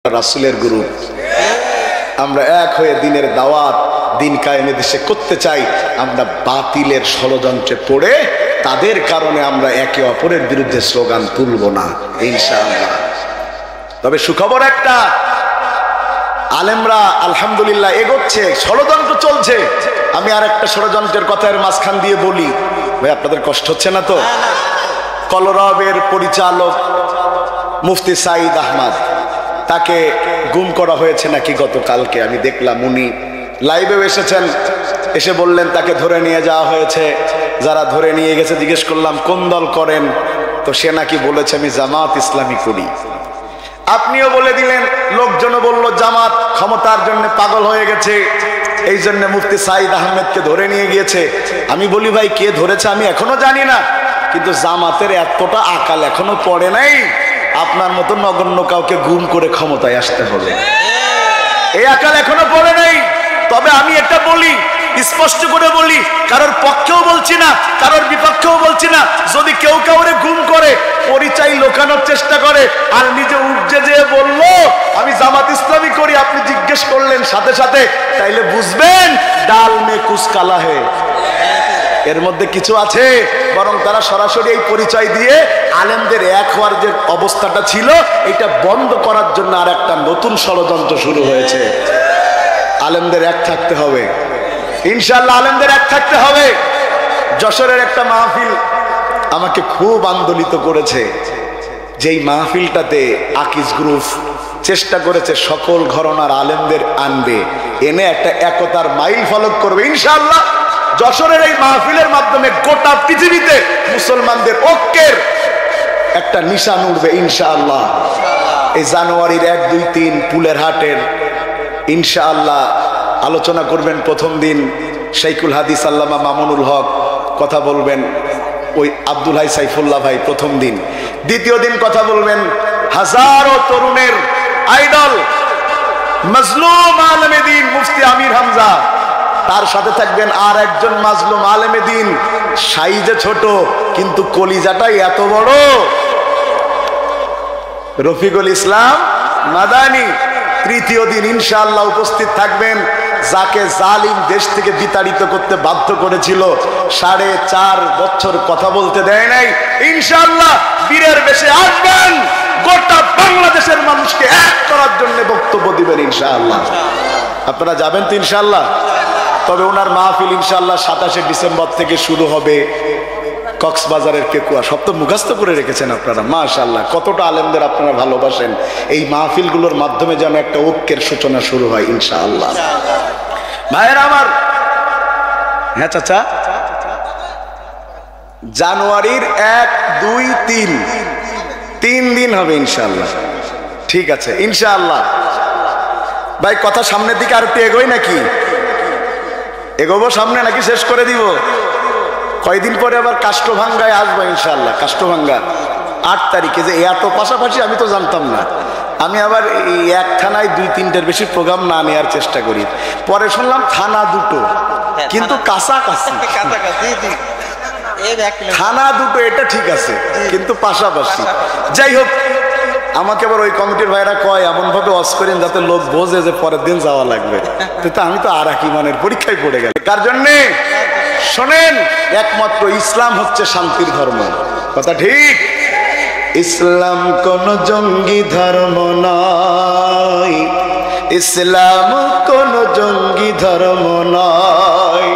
রাসূলের গ্রুপ আমরা এক হয়ে দিনের দাওয়াত দিন কায়েমে দেশে করতে চাই। আমরা বাতিলের ষড়যন্ত্রে পড়ে তাদের কারণে আমরা একে অপরের বিরুদ্ধে স্লোগান তুলব না ইনশাআল্লাহ। তবে সুখবর একটা, আলেমরা আলহামদুলিল্লাহ এগোচ্ছে, ষড়যন্ত্র চলছে। আমি আর একটা ষড়যন্ত্রের কথার মাঝখান দিয়ে বলি, ভাই আপনাদের কষ্ট হচ্ছে না তো? কলরবের পরিচালক মুফতি সাঈদ আহমদ, তাকে গুম করা হয়েছে নাকি গতকালকে আমি দেখলাম। উনি লাইভেও এসেছেন, এসে বললেন তাকে ধরে নিয়ে যাওয়া হয়েছে। যারা ধরে নিয়ে গেছে জিজ্ঞেস করলাম কোন দল করেন, তো সে নাকি বলেছে আমি জামাত ইসলামী করি। আপনিও বলে দিলেন, লোকজনও বলল জামাত ক্ষমতার জন্য পাগল হয়ে গেছে, এই জন্য মুফতি সাঈদ আহমেদকে ধরে নিয়ে গিয়েছে। আমি বলি ভাই কে ধরেছে আমি এখনো জানি না, কিন্তু জামাতের এতটা আকাল এখনো পড়ে নাই আপনার মতো নগণ্য কাউকে গুম করে ক্ষমতায় আসতে হবে, এই আকাল এখনো পড়ে নাই। তবে আমি এটা বলি, স্পষ্ট করে বলি, কারোর পক্ষেও বলছি না, কারোর বিপক্ষেও বলছি না। যদি কেউ কাউরে গুম করে, পরিচয় লোকানোর চেষ্টা করে, আর নিজে উপজে যেয়ে বললো আমি জামাত ইসলামী করি, আপনি জিজ্ঞেস করলেন সাথে সাথে, তাইলে বুঝবেন ডাল মে কুছ কালা হে, এর মধ্যে কিছু আছে। বরং তারা সরাসরি এই পরিচয় দিয়ে আলেমদের এক হওয়ার যে অবস্থাটা ছিল এটা বন্ধ করার জন্য আর একটা নতুন ষড়যন্ত্র শুরু হয়েছে। আলেমদের এক থাকতে হবে ইনশাআল্লাহ, আলেমদের এক থাকতে হবে। যশোরের একটা মাহফিল আমাকে খুব আন্দোলিত করেছে, যেই মাহফিলটাতে আকিজ গ্রুপ চেষ্টা করেছে সকল ঘরানার আলেমদের আনবে, এনে একটা একতার মাইল ফলক করবে ইনশাআল্লাহ। যশোরের এই মাহফিলের মাধ্যমে গোটা পৃথিবীতে মুসলমানদের ঐক্যের একটা নিশান উঠবে ইনশাআল্লাহ। এই জানুয়ারির 1, 2, 3 পুলের হাটের ইনশাআল্লাহ আলোচনা করবেন। প্রথম দিন শাইখুল হাদিস আল্লামা মামুনুল হক কথা বলবেন, ওই আব্দুল হাই সাইফুল্লাহ ভাই প্রথম দিন। দ্বিতীয় দিন কথা বলবেন হাজারো তরুণের আইডল মাজলুম আলেমে দ্বীন মুফতি আমির হামজা, তার সাথে থাকবেন আর একজন মাজলুম আলেমে দ্বীন, সাইজে ছোট কিন্তু কলিজাটাই এত বড়, রফিকুল ইসলাম মাদানী। তৃতীয় দিন ইনশাআল্লাহ উপস্থিত থাকবেন যাকে জালিম দেশ থেকে বিতাড়িত করতে বাধ্য করেছিল, 4.5 বছর কথা বলতে দেয় নাই, ইনশাআল্লাহ বীরের বেশে আসবেন, গোটা বাংলাদেশের মানুষকে এক করার জন্য বক্তব্য দিবেন ইনশাআল্লাহ। আপনারা যাবেন তো ইনশাআল্লাহ? তবে ওনার মাহফিল ইনশাআল্লাহ 27 ডিসেম্বর থেকে শুরু হবে কক্সবাজারের পেকুয়া। সব তো মুখস্থ করে রেখেছেন আপনারা, মাশাআল্লাহ। কতটা আলেমদের আপনারা ভালোবাসেন, এই মাহফিলগুলোর মাধ্যমে যেন একটা ঐক্যের সূচনা শুরু হয় ইনশাআল্লাহ। ভাইয়েরা আমার, হ্যাঁ চাচা, জানুয়ারির 1, 2, 3 দিন হবে ইনশাআল্লাহ। ঠিক আছে ইনশাআল্লাহ। ভাই কথা সামনের দিকে আর একটু এগোই নাকি? এগোবো সামনে নাকি শেষ করে দিব? কয়দিন পরে আবার কাষ্ঠভাঙ্গায় আসবো ইনশাআল্লাহ। কাষ্ঠভাঙ্গা 8 তারিখে, যে এত পাশাপাশি আমি তো জানতাম না। আমি আবার এই এক থানায় 2-3টের বেশি প্রোগ্রাম না নেওয়ার চেষ্টা করি। পরে শুনলাম থানা দুটো, কিন্তু কাছাকাছি। থানা দুটো এটা ঠিক আছে, কিন্তু পাশাপাশি। যাই হোক, আমাকে আবার ওই কমিটির ভাইরা কয় এমন ভাবে ওয়াজ করেন যাতে লোক বোঝে যে পরের দিন যাওয়া লাগবে। তো আমি তো আর এক ইমানের পরীক্ষায় পড়ে গেল। কার জন্যে? শোনেন, একমাত্র ইসলাম হচ্ছে শান্তির ধর্ম, কথা ঠিক? ইসলাম কোন জঙ্গি ধর্ম নয়, ইসলাম কোন জঙ্গি ধর্ম নয়।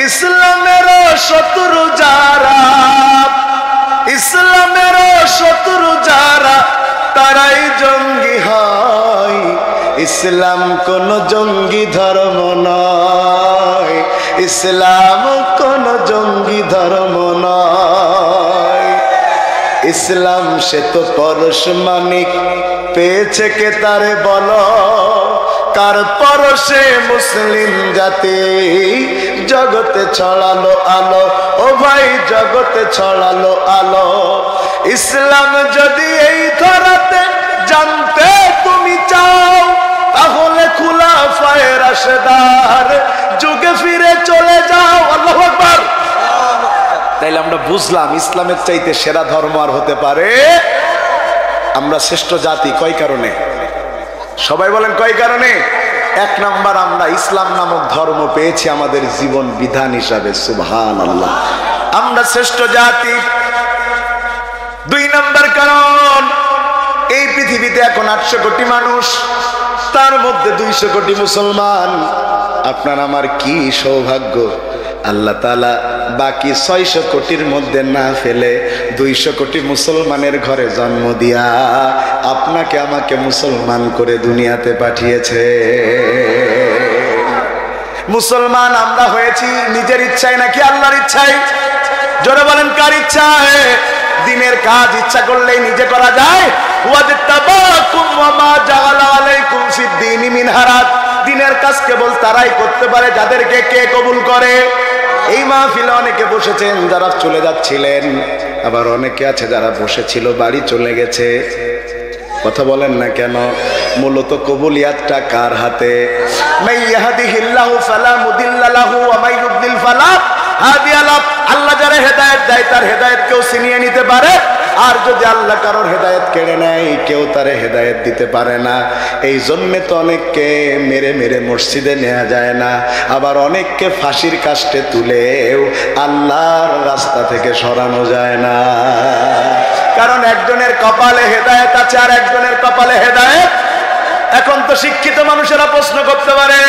ইসলামের শত্রু যারা, ইসলামের শত্রু যারা, তারাই জঙ্গি হয়। ইসলাম কোন জঙ্গি ধর্ম নয়, ইসলাম কোন জঙ্গি ধর্ম নয়। ইসলাম সে তো পরশ মানিক পেয়েছে কে তারে বলো, কার পরশে মুসলিম জাতি জগতে ছড়ালো আলো, ও ভাই জগতে ছড়ালো আলো। ইসলাম যদি এই ধরাতে জানতে তুমি চাও, তাহলে খুলাফায়ে রাশেদার যুগে ফিরে চলে যাও। আল্লাহু আকবার। তাইলে আমরা বুঝলাম ইসলামের চাইতে সেরা ধর্ম আর হতে পারে। আমরা শ্রেষ্ঠ জাতি কয় কারণে? সবাই বলেন কয় কারণে? এক নাম্বার, আমরা ইসলাম নামক ধর্ম পেয়েছি আমাদের জীবন বিধান হিসাবে। সুবহানাল্লাহ, আমরা শ্রেষ্ঠ জাতি। 2 নাম্বার কারণ, এই পৃথিবীতে এখন 800 কোটি মানুষ, তার মধ্যে 200 কোটি মুসলমান। আপনার আমার কি সৌভাগ্য, আল্লাহ তাআলা বাকি 600 কোটির মধ্যে না ফেলে 200 কোটি মুসলমানের ঘরে জন্ম দিয়া আপনাকে আমাকে মুসলমান করে দুনিয়াতে পাঠিয়েছে। মুসলমান আমরা হয়েছি নিজের ইচ্ছায় নাকি আল্লাহর ইচ্ছায়? জোরে বলেন কার ইচ্ছায়? দিনের কাজ ইচ্ছা করলেই নিজে করা যায়? ওয়াজতাবাকুম ওয়া মা জাআলা আলাইকুম ফিদ-দীনি মিন হারাজ। দিনের কাজ কেবল তারাই করতে পারে যাদেরকে কে কবুল করে। এই মাহফিলে অনেকে বসেছেন যারা চলে যাচ্ছিলেন, আবার অনেকে আছে যারা বসেছিল বাড়ি চলে গেছে। কথা বলেন না কেন? মূলত কবুলিয়াতটা কার হাতে? মাই ইয়াহদিহিল্লাহু ফালা মুদিল্লা লাহু ওয়া মাই ইউদ্লিল ফালা হাদিয়া লাহু। আল্লাহ যারা হেদায়েত দেয় তার হেদায়েত কেউ ছিনিয়ে নিতে পারে, আর যদি আল্লাহ কারোর হেদায়েত কেড়ে নেয় কেউ তারে হেদায়েত দিতে পারে না। এই জন্যে তো অনেককে মেরে মেরে মসজিদে নেওয়া যায় না, আবার অনেককে ফাঁসির কাস্টে তুলেও আল্লাহর রাস্তা থেকে সরানো যায় না। কারণ একজনের কপালে হেদায়েত আছে আর একজনের কপালে হেদায়েত। এখন তো শিক্ষিত মানুষেরা প্রশ্ন করতে পারে,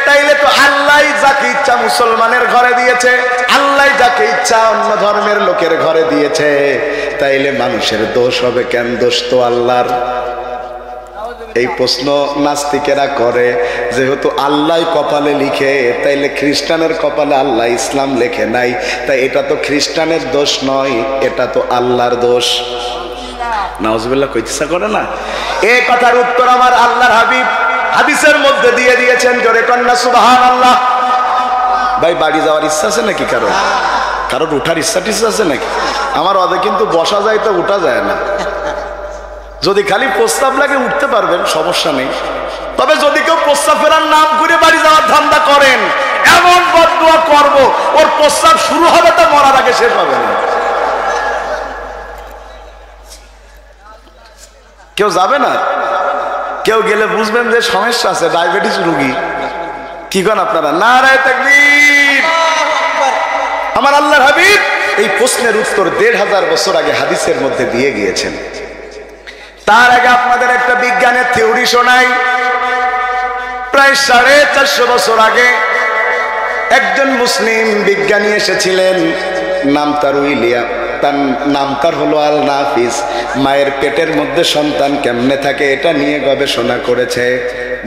তাইলে তো আল্লাহ যাকে ইচ্ছা মুসলমানের ঘরে দিয়েছে, আল্লাহ যাকে ইচ্ছা অন্য ধর্মের লোকের ঘরে দিয়েছে, তাইলে মানুষের দোষ হবে কেন? দোষ তো আল্লাহর। এই প্রশ্ন নাস্তিকেরা করে। যেহেতু আল্লাহ কপালে লিখে, তাইলে খ্রিস্টানের কপালে আল্লাহ ইসলাম লেখে নাই, তাই এটা তো খ্রিস্টানের দোষ নয়, এটা তো আল্লাহর দোষ। নাউজুবিল্লাহ কইতে ইচ্ছা করে না? এই কথার উত্তর আমার আল্লাহর হাবিব হাদিসের মধ্যে দিয়ে দিয়েছেন। জোরে কন্যা সুবহানাল্লাহ। ভাই বাড়ি যাওয়ার ইচ্ছা আছে নাকি কারোর? কারোর উঠার ইচ্ছা টিচ্ছা আছে নাকি? আমার ওদের কিন্তু বসা যায় তো উঠা যায় না। যদি খালি প্রস্তাব লাগে উঠতে পারবেন, সমস্যা নেই। তবে যদি কেউ প্রস্তাব ফেরার নাম করে বাড়ি যাওয়ার ধান্দা করেন, এমন বদদুয়া করব ওর প্রস্তাব শুরু হবে তো মরার আগে শেষ হবে না। কেউ যাবে না? কেউ গেলে বুঝবেন যে সমস্যা আছে, ডায়াবেটিস রোগী। কি করেন আপনারা? নারায়ে তাকবীর। আমার আল্লাহর হাবিব এই প্রশ্নের উত্তর 1500 বছর আগে হাদিসের মধ্যে দিয়ে গিয়েছেন। তার আগে আপনাদের একটা বিজ্ঞানের থিওরি শোনাই। প্রায় 450 বছর আগে একজন মুসলিম বিজ্ঞানী এসেছিলেন, নাম তার উইলিয়াম। তার নাম তার হলো আল নাফিস। মায়ের পেটের মধ্যে সন্তান কেমনে থাকে এটা নিয়ে গবেষণা করেছে।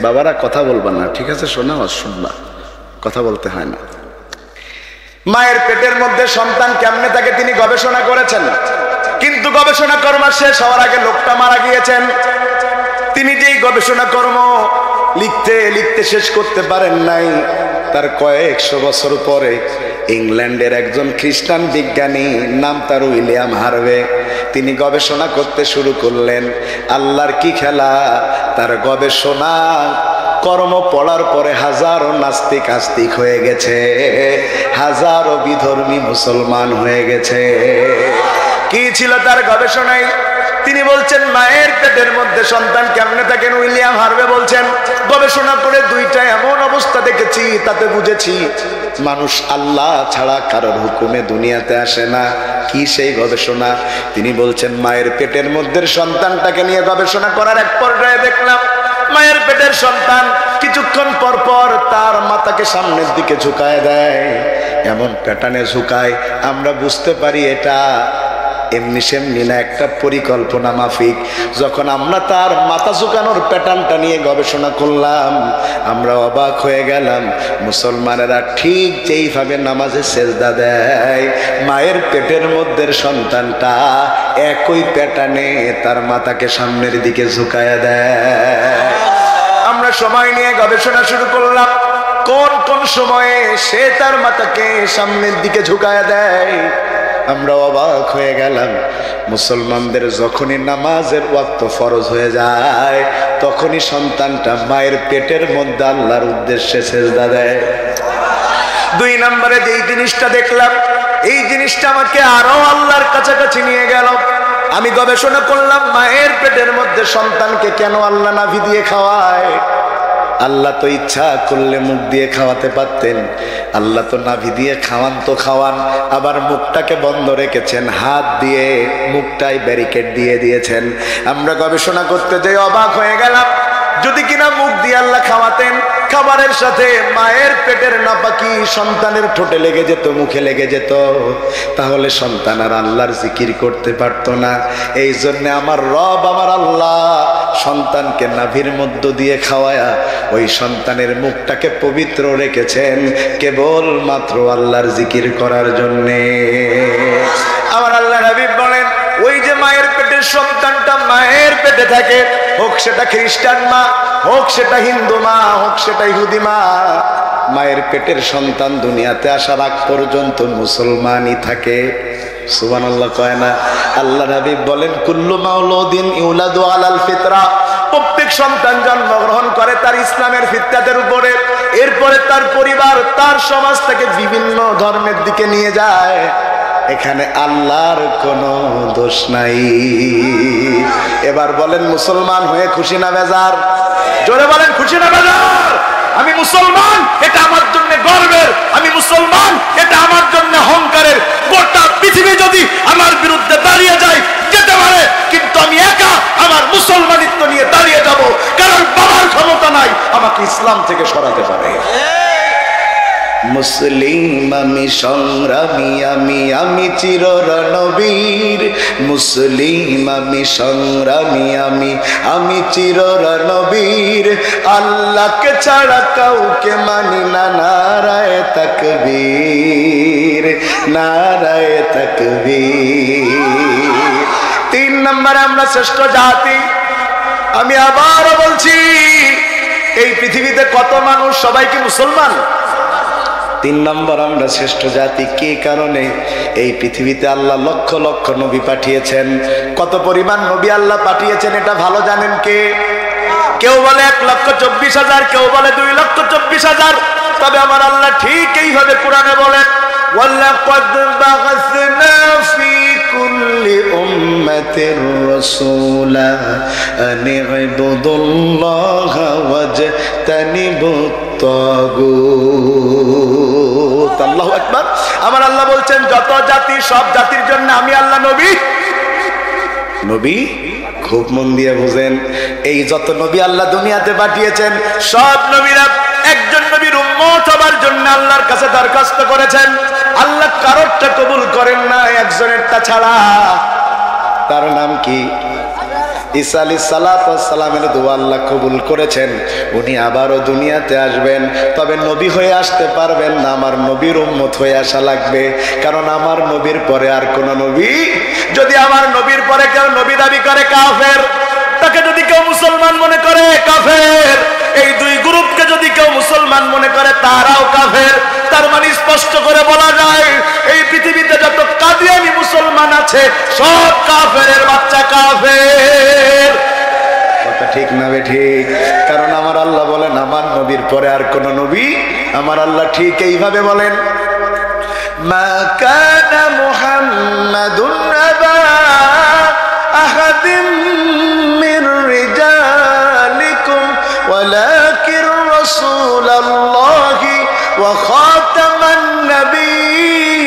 বাবারা কথা বলবা না, ঠিক আছে? শোনা শুনবা, কথা বলতে হয় না। মায়ের পেটের মধ্যে সন্তান কেমনে থাকে তিনি গবেষণা করেছেন, কিন্তু গবেষণা কর্ম শেষ হওয়ার আগে লোকটা মারা গিয়েছেন। তিনি যেই গবেষণা কর্ম লিখতে লিখতে শেষ করতে পারেন নাই, তার কয়েকশো বছর পরে ইংল্যান্ডের একজন খ্রিস্টান বিজ্ঞানী, নাম তার উইলিয়াম হার্ভে, তিনি গবেষণা করতে শুরু করলেন। আল্লাহর কি খেলা! তার গবেষণা কর্ম পড়ার পরে হাজারো নাস্তিক আস্তিক হয়ে গেছে, হাজারো বিধর্মী মুসলমান হয়ে গেছে। কি ছিল তার গবেষণায়? তিনি বলছেন মায়ের পেটের মধ্যে সন্তান কেমনে থাকেন। উইলিয়াম হার্ভে বলছেন গবেষণা করে দুইটা এমন অবস্থা দেখেছি, তাতে বুঝেছি মানুষ আল্লাহ ছাড়া কারোর হুকুমে দুনিয়াতে আসে না। কি সেই গবেষণা? তিনি বলছেন মায়ের পেটের মধ্যে সন্তানটাকে নিয়ে গবেষণা করার এক পর্যায়ে দেখলাম মায়ের পেটের সন্তান কিছুক্ষণ পর পর তার মাথাকে সামনের দিকে ঝুঁকায় দেয়। এমন প্যাটার্নে ঝুঁকায় আমরা বুঝতে পারি এটা এমনি সেমনি না, একটা পরিকল্পনা মাফিক। যখন আমরা তার মাথা ঝুঁকানোর প্যাটার্নটা নিয়ে গবেষণা করলাম, আমরা অবাক হয়ে গেলাম। মুসলমানেরা ঠিক যেইভাবে নামাজে সেজদা দেয়, মায়ের পেটের মধ্যে সন্তানটা একই প্যাটার্নে তার মাথাকে সামনের দিকে ঝুঁকায়া দেয়। আমরা সময় নিয়ে গবেষণা শুরু করলাম কোন কোন সময়ে সে তার মাথাকে সামনের দিকে ঝুঁকায়া দেয়। আমরা অবাক হয়ে গেলাম। মুসলমানদের যখনই নামাজের ওয়াক্ত ফরজ হয়ে যায়, তখনই সন্তানটা মায়ের পেটের মধ্যে আল্লাহর উদ্দেশ্যে সেজদা দেয়। 2 নম্বরে যেই জিনিসটা দেখলাম, এই জিনিসটা আমাকে আরো আল্লাহর কাছাকাছি নিয়ে গেল। আমি গবেষণা করলাম মায়ের পেটের মধ্যে সন্তানকে কেন আল্লাহ নাভি দিয়ে খাওয়ায়। আল্লাহ তো ইচ্ছা করলে মুখ দিয়ে খাওয়াতে পারতেন, আল্লাহ তো নাভি দিয়ে খাওয়ান তো খাওয়ান, আবার মুখটাকে বন্ধ রেখেছেন, হাত দিয়ে মুখটাই ব্যারিকেড দিয়ে দিয়েছেন। আমরা গবেষণা করতে যাই অবাক হয়ে গেলাম, যদি কিনা মুখ দিয়ে আল্লাহ খাওয়াতেন, খাবারের সাথে মায়ের পেটের নাপাকি সন্তানের ঠোঁটে লেগে যেত, মুখে লেগে যেত, তাহলে সন্তান আর আল্লাহর জিকির করতে পারতো না। এই জন্য আমার রব আমার আল্লাহ সন্তানকে নাভির মধ্য দিয়ে খাওয়ায়া ওই সন্তানের মুখটাকে পবিত্র রেখেছেন কেবল মাত্র আল্লাহর জিকির করার জন্যে। আমার আল্লাহ নবী বলেন, ওই যে মায়ের পেটের সন্তানটা মায়ের পেটে থাকে, হোক সেটা খ্রিস্টান মা, হোক সেটা হিন্দু মা, হোক সেটা ইহুদি মা, মায়ের পেটের সন্তান দুনিয়াতে আসার আগ পর্যন্ত মুসলমানই থাকে। সুবহানাল্লাহ কয় না? আল্লাহ নবী বলেন, কুল্লু মাউলুদিন ইউলাদু আলাল ফিতরা, প্রত্যেক সন্তান জন্মগ্রহণ করে তার ইসলামের ফিতরাতের উপরে, এরপরে তার পরিবার তার সমাজ থেকে বিভিন্ন ধর্মের দিকে নিয়ে যায়। এখানে আল্লাহর কোনো দোষ নাই। এবার বলেন, মুসলমান হয়ে খুশি না বেজার? জোরে বলেন, খুশি না বেজার? আমি মুসলমান, এটা আমার জন্য গর্বের। আমি মুসলমান, এটা আমার জন্য অহংকারের। গোটা পৃথিবী যদি আমার বিরুদ্ধে দাঁড়িয়ে যায় যেতে পারে, কিন্তু আমি একা আমার মুসলমানিত্ব নিয়ে দাঁড়িয়ে যাব, কারণ বাবার ক্ষমতা নাই আমাকে ইসলাম থেকে সরাতে পারে। মুসলিম আমি সংগ্রামী, আমি চির রণবীর। মুসলিম আমি সংগ্রামী, আমি চির রণবীর। আল্লাহকে ছাড়া কাউকে মানি না, নারায়ে তাকবীর, নারায়ে তাকবীর। 3 নম্বরে আমরা শ্রেষ্ঠ জাতি। আমি আবারও বলছি, এই পৃথিবীতে কত মানুষ, সবাই কি মুসলমান? 3 নম্বর আমরা শ্রেষ্ঠ জাতি। কি কারণে? এই পৃথিবীতে আল্লাহ লক্ষ লক্ষ নবী পাঠিয়েছেন। কত পরিমাণ নবী আল্লাহ পাঠিয়েছেন এটা ভালো জানেন কে? কেউ বলে 1,24,000, কেউ বলে 2,24,000। তবে আমার আল্লাহ ঠিক এইভাবে কোরআনে বলেন, ওয়ালাকাদ বা'আসনা ফি কুল্লি উম্মাতির রাসূলা আন ইবুদুল্লাহা ওয়াজতানিবুত তাগুত। আল্লাহু আকবার। আমার আল্লাহ বলছেন, যত জাতি, সব জাতির জন্য আমি আল্লাহ নবী। নবী খুব মন দিয়ে বুঝেন, এই যত নবী আল্লাহ দুনিয়াতে পাঠিয়েছেন, সব নবীরা একজন নবীর উম্মত হবার জন্য আল্লাহর কাছে দরখাস্ত করেছেন। আল্লাহ কারোরটা কবুল করেন না একজনেরটা ছাড়া। তার নাম কি? ঈসা আলাইহিস সালামের দোয়া আল্লাহ কবুল করেছেন। উনি আবারও দুনিয়াতে আসবেন, তবে নবী হয়ে আসতে পারবেন না, আমার নবীর উম্মত হয়ে আসা লাগবে। কারণ আমার নবীর পরে আর কোন নবী, যদি আমার নবীর পরে কেউ নবী দাবি করে কাফের, তাকে যদি কেউ মুসলমান মনে করে কাফের। এই 2 গ্রুপকে যদি কেউ মুসলমান মনে করে তারাও কাফের। তার মানে স্পষ্ট করে বলা যায়, এই পৃথিবীতে যত কাদিয়ানি মুসলমান আছে সব কাফেরের বাচ্চা, কাফের। কথা ঠিক না বে ঠিক? কারণ আমার আল্লাহ বলেন, আমার নবীর পরে আর কোন নবী, আমার আল্লাহ ঠিক এইভাবে বলেন, মা কানা মুহাম্মাদুন আবা আহাদিম মির রিজালিকুম ওয়ালাকিন রাসূলুল্লাহি ওয়া খাতামান নবীন।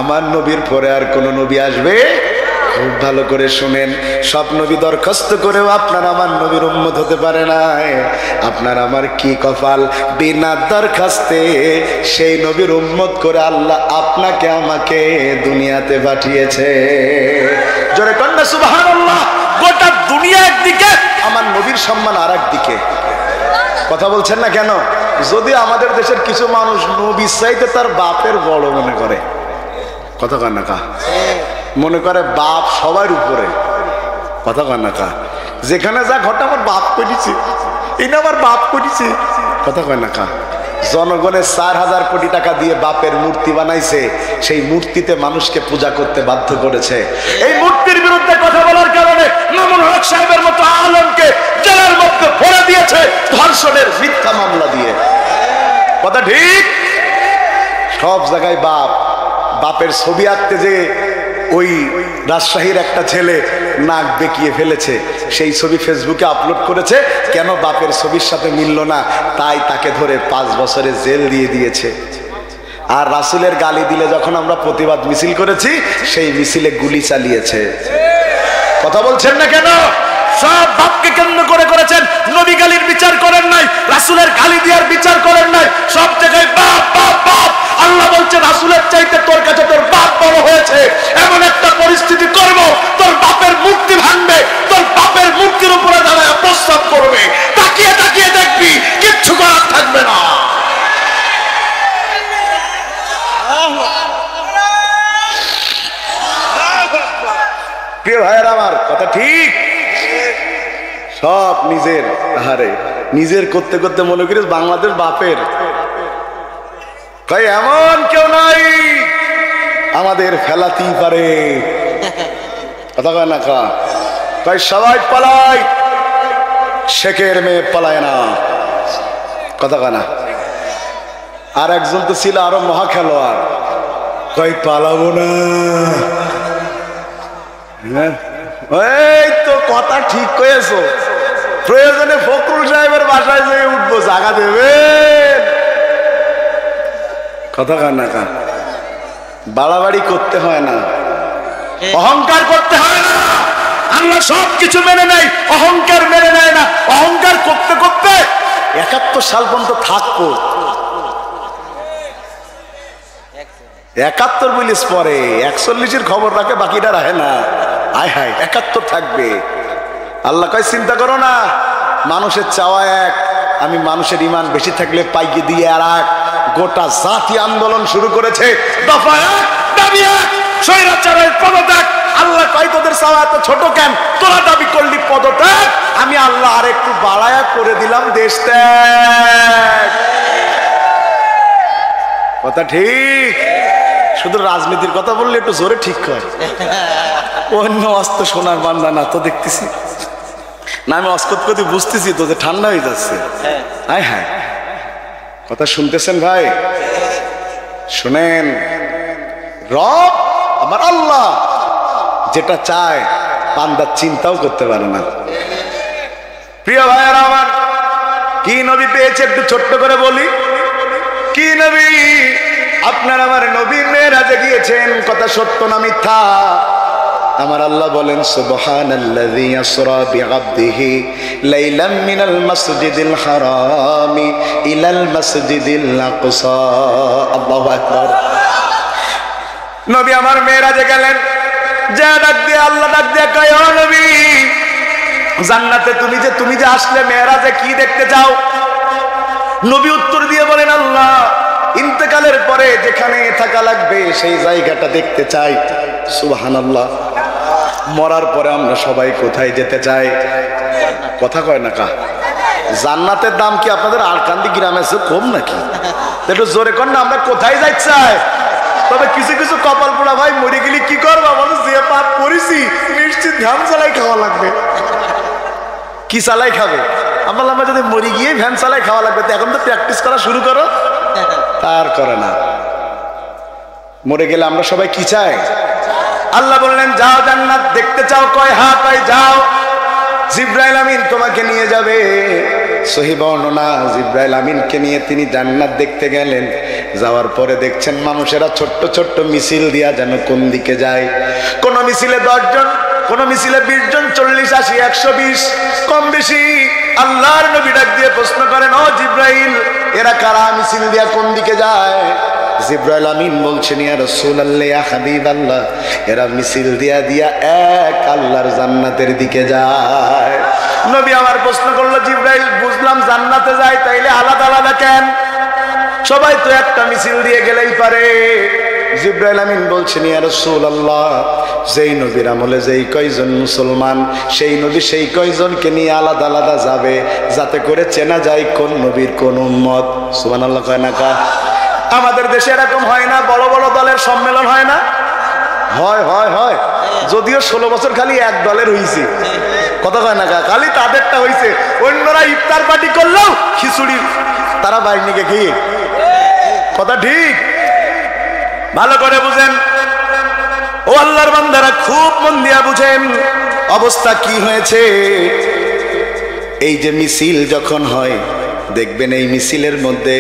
আমার নবীর পরে আর কোন নবী আসবে? খুব ভালো করে শুনেন, সব নবী দরখাস্ত করেও আপনার আমার নবীর উম্মত হতে পারে না। আপনার আমার কি কপাল, বিনা দরখাস্তে সেই নবীর উম্মত করে আল্লাহ আপনাকে আমাকে দুনিয়াতে পাঠিয়েছে। জোরে কন্যা সুবহানাল্লাহ। গোটা দুনিয়া একদিকে, আমার নবীর সম্মান আর একদিকে। কথা বলছেন না কেন? যদি আমাদের দেশের কিছু মানুষ নবী চাইতে তার বাপের বড় মনে করে, কথা কয় না কা, মনে করে বাপ সবার উপরে, কথা কয় না কা, যেখানে যা ঘটে আমার বাপ করেছে, এই না আমার বাপ করেছে, কথা কয় না কা। জনগণের 4,000 কোটি টাকা দিয়ে বাপের মূর্তি বানাইছে, সেই মূর্তিতে মানুষকে পূজা করতে বাধ্য করেছে। এই মূর্তির বিরুদ্ধে কথা বলার কারণে মামুন হক সাহেবের মতো আলমকে জেলের মধ্যে ভরে দিয়েছে ধর্ষণের মিথ্যা মামলা দিয়ে। কথা ঠিক? সব জায়গায় বাপ, বাপের ছবি আঁকতে যে ওই রাজশাহীর একটা ছেলে নাক বেঁকিয়ে ফেলেছে, সেই ছবি ফেসবুকে আপলোড করেছে। কেন? বাপের ছবির সাথে মিলল না, তাই তাকে ধরে 5 বছরের জেল দিয়ে দিয়েছে। আর রাসূলের গালি দিলে যখন আমরা প্রতিবাদ মিছিল করেছি, সেই মিছিলে গুলি চালিয়েছে। কথা বলছেন না কেন? সব বাপকে কেন্দ্র করে করেছেন। নবী গালির বিচার করেন নাই, রাসূলের গালি দেওয়ার বিচার করেন নাই, সব জায়গায় বাপ বাপ বাপ। আল্লাহ বলছে রাসূলের চাইতে তোর কাছে তোর বাপ বড় হয়েছে। এমন একটা পরিস্থিতি করব, তোর বাপের মূর্তি ভাঙবে, তোর বাপের মূর্তির উপরে দাঁড়ায় প্রস্তাব করবে, তাকিয়ে তাকিয়ে দেখবি, কিচ্ছু করার থাকবে না। প্রিয় ভাইয়েরা আমার, কথা ঠিক। সব নিজের, আহারে নিজের করতে করতে মনে করিস বাংলাদেশ বাপের। কই এমন কেউ নাই আমাদের ফেলাতেই পারে। কথা কয় না কা? কই সবাই পালায়, শেখের মেয়ে পালায় না। কথা কয় না? আর একজন তো ছিল আরো মহা খেলোয়াড়, কই পালাবো না। এই তো কথা ঠিক কয়েছো, প্রয়োজনে ফখরুল সাহেবের বাসায় যেয়ে উঠবো, জায়গা দেবেন। কথা কান না কান, বাড়াবাড়ি করতে হয় না, অহংকার করতে হয় না। আল্লাহ সব কিছু মেনে নেয়, অহংকার মেনে নেয় না। অহংকার করতে করতে 71 সাল পর্যন্ত থাকবো। 71 বলিস পরে 41-এর খবর রাখে, বাকিটা রাখে না। আয় হায় 71 থাকবে। আল্লাহ কয় চিন্তা করো না, মানুষের চাওয়া এক, আমি মানুষের ইমান বেশি থাকলে পাইকে দিয়ে আর এক। গোটা জাতি আন্দোলন শুরু করেছে, দফা এক, দাবি এক, স্বৈরাচারের পদত্যাগ। আল্লাহ কয় তোদের চাওয়া এত ছোট কেন? তোরা দাবি করলি পদত্যাগ, আমি আল্লাহ আর একটু বাড়ায়া করে দিলাম দেশ ত্যাগ। কথা ঠিক। শুধু রাজনীতির কথা বললে একটু জোরে ঠিক হয়, অন্য অস্ত্র সোনার বান্দা না তো দেখতেছি না। আমি অস্কত করতে বুঝতেছি তো যে ঠান্ডা হয়ে যাচ্ছে। হ্যাঁ হ্যাঁ, কথা শুনতেছেন ভাই? শুনেন, রব আমার আল্লাহ যেটা চায় বান্দা চিন্তাও করতে পারে না। প্রিয় ভাইয়েরা আমার, কি নবী পেয়েছে একটু ছোট্ট করে বলি। কি নবী? আপনার আমার নবী মেরাজে গিয়েছেন, কথা সত্য না মিথ্যা? আমার আল্লাহ বলেন সুবহানাল্লাযী আসরা বিআবদিহি লাইলাম মিনাল মাসজিদিল হারামি ইলাল মাসজিদিল আকসা। আল্লাহু আকবার। নবী আমার মেরাজে গেলেন, যা ডাক দিয়ে আল্লাহ ডাক দিয়ে কয়, ও নবী জান্নাতে তুমি যে আসলে মেরাজে কি দেখতে চাও? নবী উত্তর দিয়ে বলেন, আল্লাহ ইন্তেকালের পরে যেখানে থাকা লাগবে সেই জায়গাটা দেখতে চাই। সুবহানাল্লাহ। মরার পরে আমরা সবাই কোথায় যেতে চাই? কথা কয় না কা? জান্নাতের দাম কি আপনাদের আলকান্দি গ্রামে আছে কম নাকি? একটু জোরে কর না, আমরা কোথায় যাই চাই? তবে কিছু কিছু কপাল পোড়া ভাই মরে গেলে কি করবো? আমাদের যে পাপ করেছি নিশ্চিত ধান চালাই খাওয়া লাগবে। কি চালাই খাবে? আমরা যদি মরে গিয়ে ভ্যান চালাই খাওয়া লাগবে, তো এখন তো প্র্যাকটিস করা শুরু করো। তার করে না, মরে গেলে আমরা সবাই কি চাই? আল্লাহ বললেন যাও জান্নাত দেখতে চাও? কয় হ্যাঁ। কয় যাও, জিবরাইল আমিন তোমাকে নিয়ে যাবে। সহিহ বর্ণনা, জিবরাইল আমিনকে নিয়ে তিনি জান্নাত দেখতে গেলেন। যাওয়ার পরে দেখছেন মানুষেরা ছোট্ট ছোট্ট মিছিল দিয়া যেন কোন দিকে যায়। কোন মিছিলে 10 জন, কোন মিছিলে 20 জন, 40, 80, 120, কম বেশি। আল্লাহর নবী ডাক দিয়ে প্রশ্ন করেন, ও জিবরাইল এরা কারা? মিছিল দিয়া কোন দিকে যায়? জিবরাইল আমিন বলছেন, ইয়া রাসূলুল্লাহ, ইয়া হাবিবাল্লাহ, এরা মিছিল দিয়া দিয়া এক আল্লাহর জান্নাতের দিকে যায়। নবী আমার প্রশ্ন করলো, জিবরাইল বুঝলাম জান্নাতে যায়, তাইলে আলাদা আলাদা কেন? সবাই তো একটা মিছিল দিয়ে গেলেই পারে। জিবরাইল আমিন বলছেন, ইয়া রাসূলুল্লাহ, যেই নবীর আমলে যেই কয়জন মুসলমান, সেই নবী সেই কয়জনকে নিয়ে আলাদা আলাদা যাবে, যাতে করে চেনা যায় কোন নবীর কোন উম্মত। সুবহানাল্লাহ কয় না কা? আমাদের দেশে এরকম হয় না, বড় বড় দলের সম্মেলন হয় না? হয় হয় হয়, যদিও 16 বছর খালি এক দলের হয়েছে। কথা কয় না কা? খালি তাদেরটা হয়েছে, অন্যরা ইফতার পার্টি করলেও খিচুড়ি তারা বাইরে খেয়ে। কথা ঠিক। ভালো করে বুঝেন ও আল্লাহর বান্দারা, খুব মন দিয়া বুঝেন অবস্থা কি হয়েছে। এই যে মিছিল যখন হয়, দেখবেন এই মিছিলের মধ্যে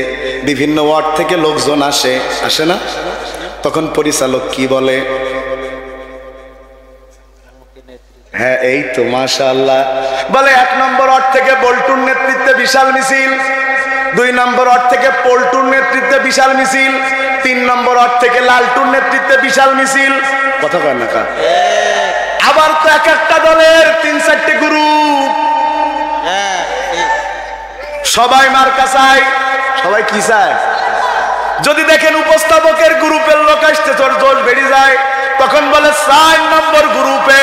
বিভিন্ন ওয়ার্ড থেকে লোকজন আসে, আসে না? তখন পরিচালক কি বলে? হ্যাঁ, এই তো মাশাআল্লাহ বলে, 1 নম্বর ওয়ার্ড থেকে বল্টুর নেতৃত্বে বিশাল মিছিল, 2 নম্বর ওয়ার্ড থেকে পল্টুর নেতৃত্বে বিশাল মিছিল, 3 নম্বর ওয়ার্ড থেকে লালটুর নেতৃত্বে বিশাল মিছিল। কথা কয় না কা? আবার তো এক একটা দলের 3-4টে গ্রুপ, সবাই মার্কা চায়। সবাই কি চায়? যদি দেখেন উপস্থাপকের গ্রুপের লোক আসতে জোশ বেড়ে যায়, তখন বলে 4 নম্বর গ্রুপে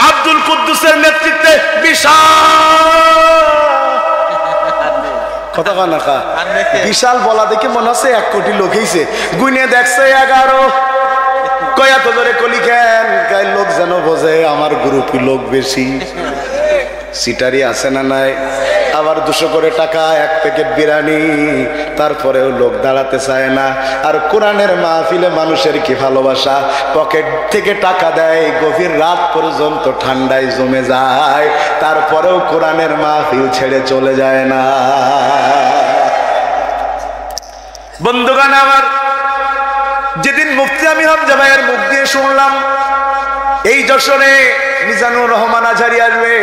আব্দুল কুদ্দুসের নেতৃত্বে বিশাল। কথা কয় না কা? বিশাল বলা দেখে মনে হচ্ছে 1 কোটি লোক হইছে, গুনে দেখছে 11। কয়া তো ধরে কলি কেন? গাই লোক যেন বোঝে আমার গ্রুপই লোক বেশি। সিটারি আছে না নাই? আবার 200 করে টাকা 1 প্যাকেট বিরিয়ানি, তারপরেও লোক দাঁড়াতে চায় না। আর কোরআনের মাহফিলে মানুষের কি ভালোবাসা, পকেট থেকে টাকা দেয়, গভীর রাত পর্যন্ত ঠান্ডায় জমে যায়, তারপরেও কোরআনের মাহফিল ছেড়ে চলে যায় না। বন্ধুগণ আমার, যেদিন মুফতি আমি হামজা ভাইয়ের মুখ দিয়ে শুনলাম এই যশোরে মিজানুর রহমান আজহারি আসবে,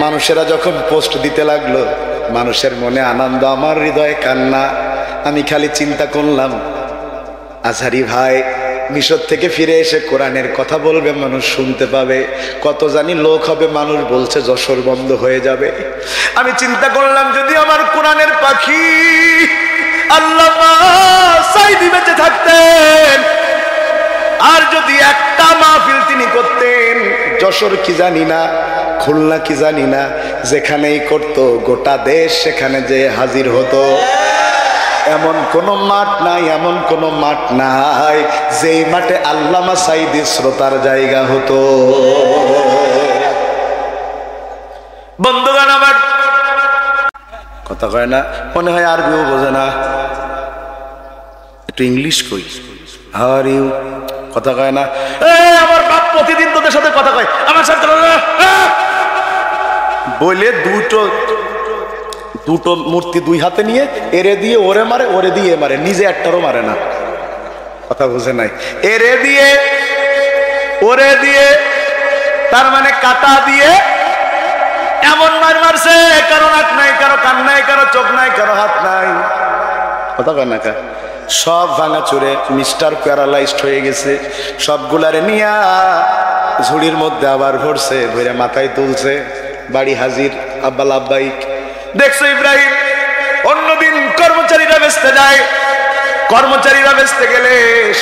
মানুষেরা যখন পোস্ট দিতে লাগলো, মানুষের মনে আনন্দ, আমার হৃদয়ে কান্না। আমি খালি চিন্তা করলাম, আজহারি ভাই মিশর থেকে ফিরে এসে কোরআনের কথা বলবে, মানুষ শুনতে পাবে, কত জানি লোক হবে, মানুষ বলছে যশোর বন্ধ হয়ে যাবে। আমি চিন্তা করলাম, যদি আমার কোরআনের পাখি আল্লামা সাইদি বেঁচে থাকতেন, আর যদি একটা মাহফিল তিনি করতেন, যশোর কি জানি না, খুলনা কি জানি না, যেখানেই করতো গোটা দেশ সেখানে যে হাজির হতো। এমন কোন মাঠ নাই, এমন কোন মাঠ নাই যেই মাঠে আল্লামা সাইদি শ্রোতার জায়গা হতো। বন্ধুগণ আমার, কথা কয় না, মনে হয় আরবিও বোঝে না, একটু ইংলিশ কই। How are you? কথা কয় না। আমার বাপ প্রতিদিন তোদের সাথে কথা কয়, আমার সাথে বলে দুটো মূর্তি 2 হাতে নিয়ে এরে দিয়ে ওরে মারে, ওরে দিয়ে মারে, নিজে একটারও মারে না। কথা বুঝে নাই? এরে দিয়ে ওরে দিয়ে, তার মানে কাটা দিয়ে এমন মারছে, কারো নাক নাই, কারো কান নাই, কারো চোখ নাই, কারো হাত নাই। কথা কয় না কা? সব ভাঙা চুরে মিস্টার প্যারালাইজড হয়ে গেছে, সবগুলারে নিয়া ঝুড়ির মধ্যে আবার ভরছে, ভরে মাথায় তুলছে, বাড়ি হাজির। আব্বা লাব্বাইক। দেখছো ইব্রাহিম, অন্যদিন কর্মচারীরা বেচতে যায়, কর্মচারীরা বেচতে গেলে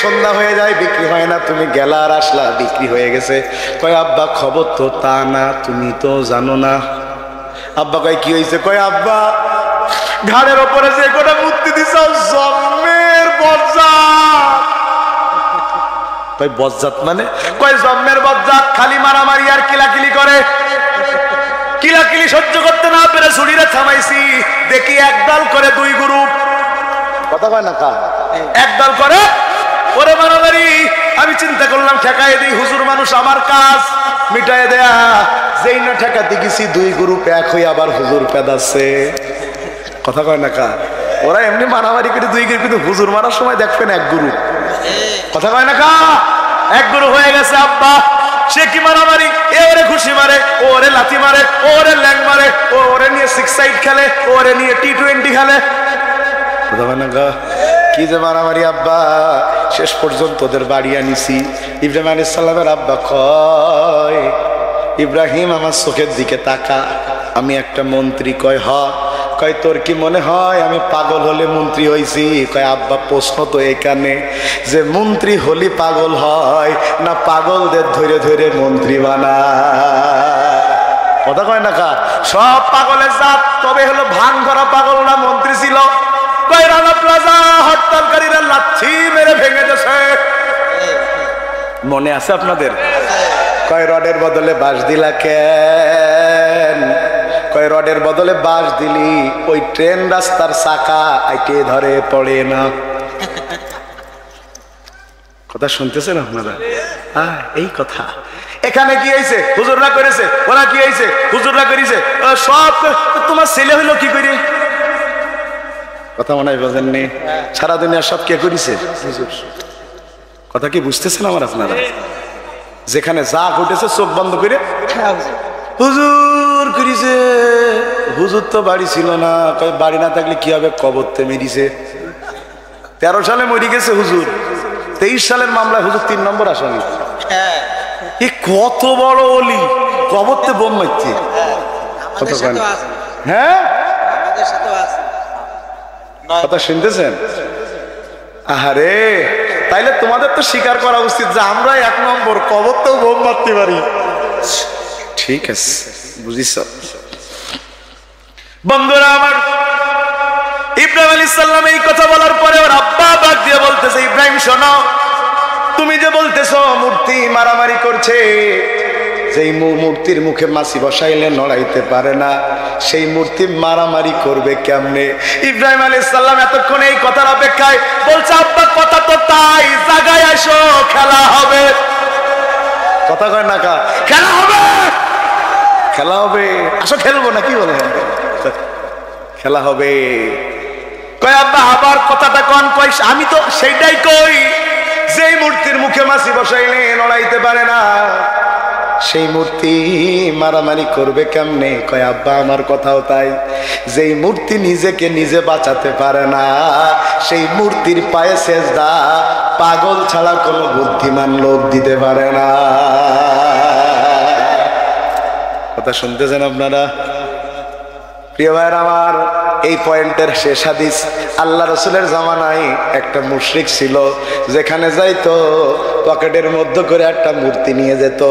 সন্ধ্যা হয়ে যায়, বিক্রি হয় না, তুমি গেলা আর আসলা, বিক্রি হয়ে গেছে। কয় আব্বা খবর তো তা না, তুমি তো জানো না। আব্বা কয় কি হয়েছে? কয় আব্বা ঘাড়ের ওপরে যে কোটা মূর্তি দিছ, জন্মের বজ্জাত। কয় বজ্জাত মানে? কয় জন্মের বজ্জাত, খালি মারামারি আর কিলাকিলি করে। কিলাকিলি সহ্য করতে না পেরে ছুরিরে থামাইছি, দেখি একদল করে 2 গ্রুপ। কথা কয় না কা? একদল করে ওরে মারামারি। আমি চিন্তা করলাম ঠেকাই দিই, হুজুর মানুষ, আমার কাজ মিটাই দেয়া। যেই না ঠেকাতে গেছি, 2 গ্রুপ এক হয়ে আবার হুজুর পেদাচ্ছে। কথা কয় না কা? ওরা এমনি মারামারি করে 2 গ্রুপ, কিন্তু হুজুর মারার সময় দেখবেন 1 গ্রুপ। কথা কয় না কা? 1 গ্রুপ হয়ে গেছে। আব্বা সে কি মারামারি, এ ওরে ঘুষি মারে, ও ওরে লাথি মারে, ও ওরে ল্যাং মারে, ও ওরে নিয়ে 6 সাইড খেলে, ও ওরে নিয়ে T20 খেলে। কথা কয় না কা? কি যে মারামারি আব্বা। শেষ পর্যন্ত ওদের বাড়ি আনিছি। ইব্রাহিম আলাইহিস সালামের আব্বা কয়, ইব্রাহিম আমার চোখের দিকে তাকা, আমি একটা মন্ত্রী। কয় হ। কয় তোর কি মনে হয় আমি পাগল হলে মন্ত্রী হইছি? কয় আব্বা প্রশ্ন তো এখানে যে মন্ত্রী হলি পাগল হয় না পাগলদের ধরে ধরে মন্ত্রী বানায়। কথা কয় না কা? সব পাগলের জাত, তবে হলো ভাঙ ধরা পাগল না মন্ত্রী ছিল। কয় রানা প্লাজা হরতালকারীরা লাথি মেরে ভেঙে দিয়েছে, মনে আছে আপনাদের? কয় রডের বদলে বাঁশ দিলা কেন? কয় রডের বদলে বাঁশ দিলি ওই ট্রেন রাস্তার চাকা আইটে ধরে পড়ে না। কথা শুনতেছেন আপনারা? হ্যাঁ, এই কথা। এখানে কি হয়েছে? হুজুররা করেছে। ওরা কি হয়েছে? হুজুররা করেছে। সব তোমার ছেলে হইলো কি করে? কথা মনে হয় বোঝেননি। সারা দুনিয়া সব কে করেছে? কথা কি বুঝতেছেন আমার আপনারা? যেখানে যা ঘটেছে চোখ বন্ধ করে হুজুর করেছে। হুজুর তো বাড়ি ছিল না। বাড়ি না থাকলে কি হবে? কবরতে মেরিছে। 13 সালে মরি গেছে হুজুর। 23 সালের মামলায় হুজুর 3 নম্বর আসামি। এ কত বড় অলি, কবরতে বোম মারছে। হ্যাঁ, কথা শুনতেছেন? আহারে, তাইলে তোমাদের তো স্বীকার করা উচিত যে আমরা 1 নম্বর, কবরতেও বোম মারতে পারি। ঠিক আছে, বুঝিস। বন্ধুরা আমার, ইব্রাহিম আলাইহিস সালাম এই কথা বলার পরে ওর আব্বা বাগ দিয়ে বলতেছে, ইব্রাহিম শোনো, তুমি যে বলতেছো মূর্তি মারামারি করছে, যেই মূর্তির মুখে মাছি বসাইলে নড়াইতে পারে না, সেই মূর্তি মারামারি করবে কেমনে? ইব্রাহিম আলাইহিস সালাম এতক্ষণ এই কথার অপেক্ষায় বলছে, আব্বা কথা তো তাই, জায়গায় আসো, খেলা হবে। কথা কয় না কা? খেলা হবে, খেলা হবে, আসো খেলবো না, কি বলে? খেলা হবে। কয় আব্বা আবার কথাটা কন? কয় আমি তো সেইটাই কই, যেই মূর্তির মুখে মাছি বসাইলে নড়াইতে পারে না, সেই মূর্তি মারামারি করবে কেমনে? কয় আব্বা আমার কথাও তাই, যেই মূর্তি নিজেকে নিজে বাঁচাতে পারে না, সেই মূর্তির পায়ে সেজদা পাগল ছাড়া কোনো বুদ্ধিমান লোক দিতে পারে না। কথা শুনতেছেন আপনারা? প্রিয় ভাইয়ের আমার, এই পয়েন্টের শেষ হাদিস, আল্লাহ রসুলের জামানায় একটা মুশরিক ছিল, যেখানে যাইতো পকেটের মধ্যে করে একটা মূর্তি নিয়ে যেত।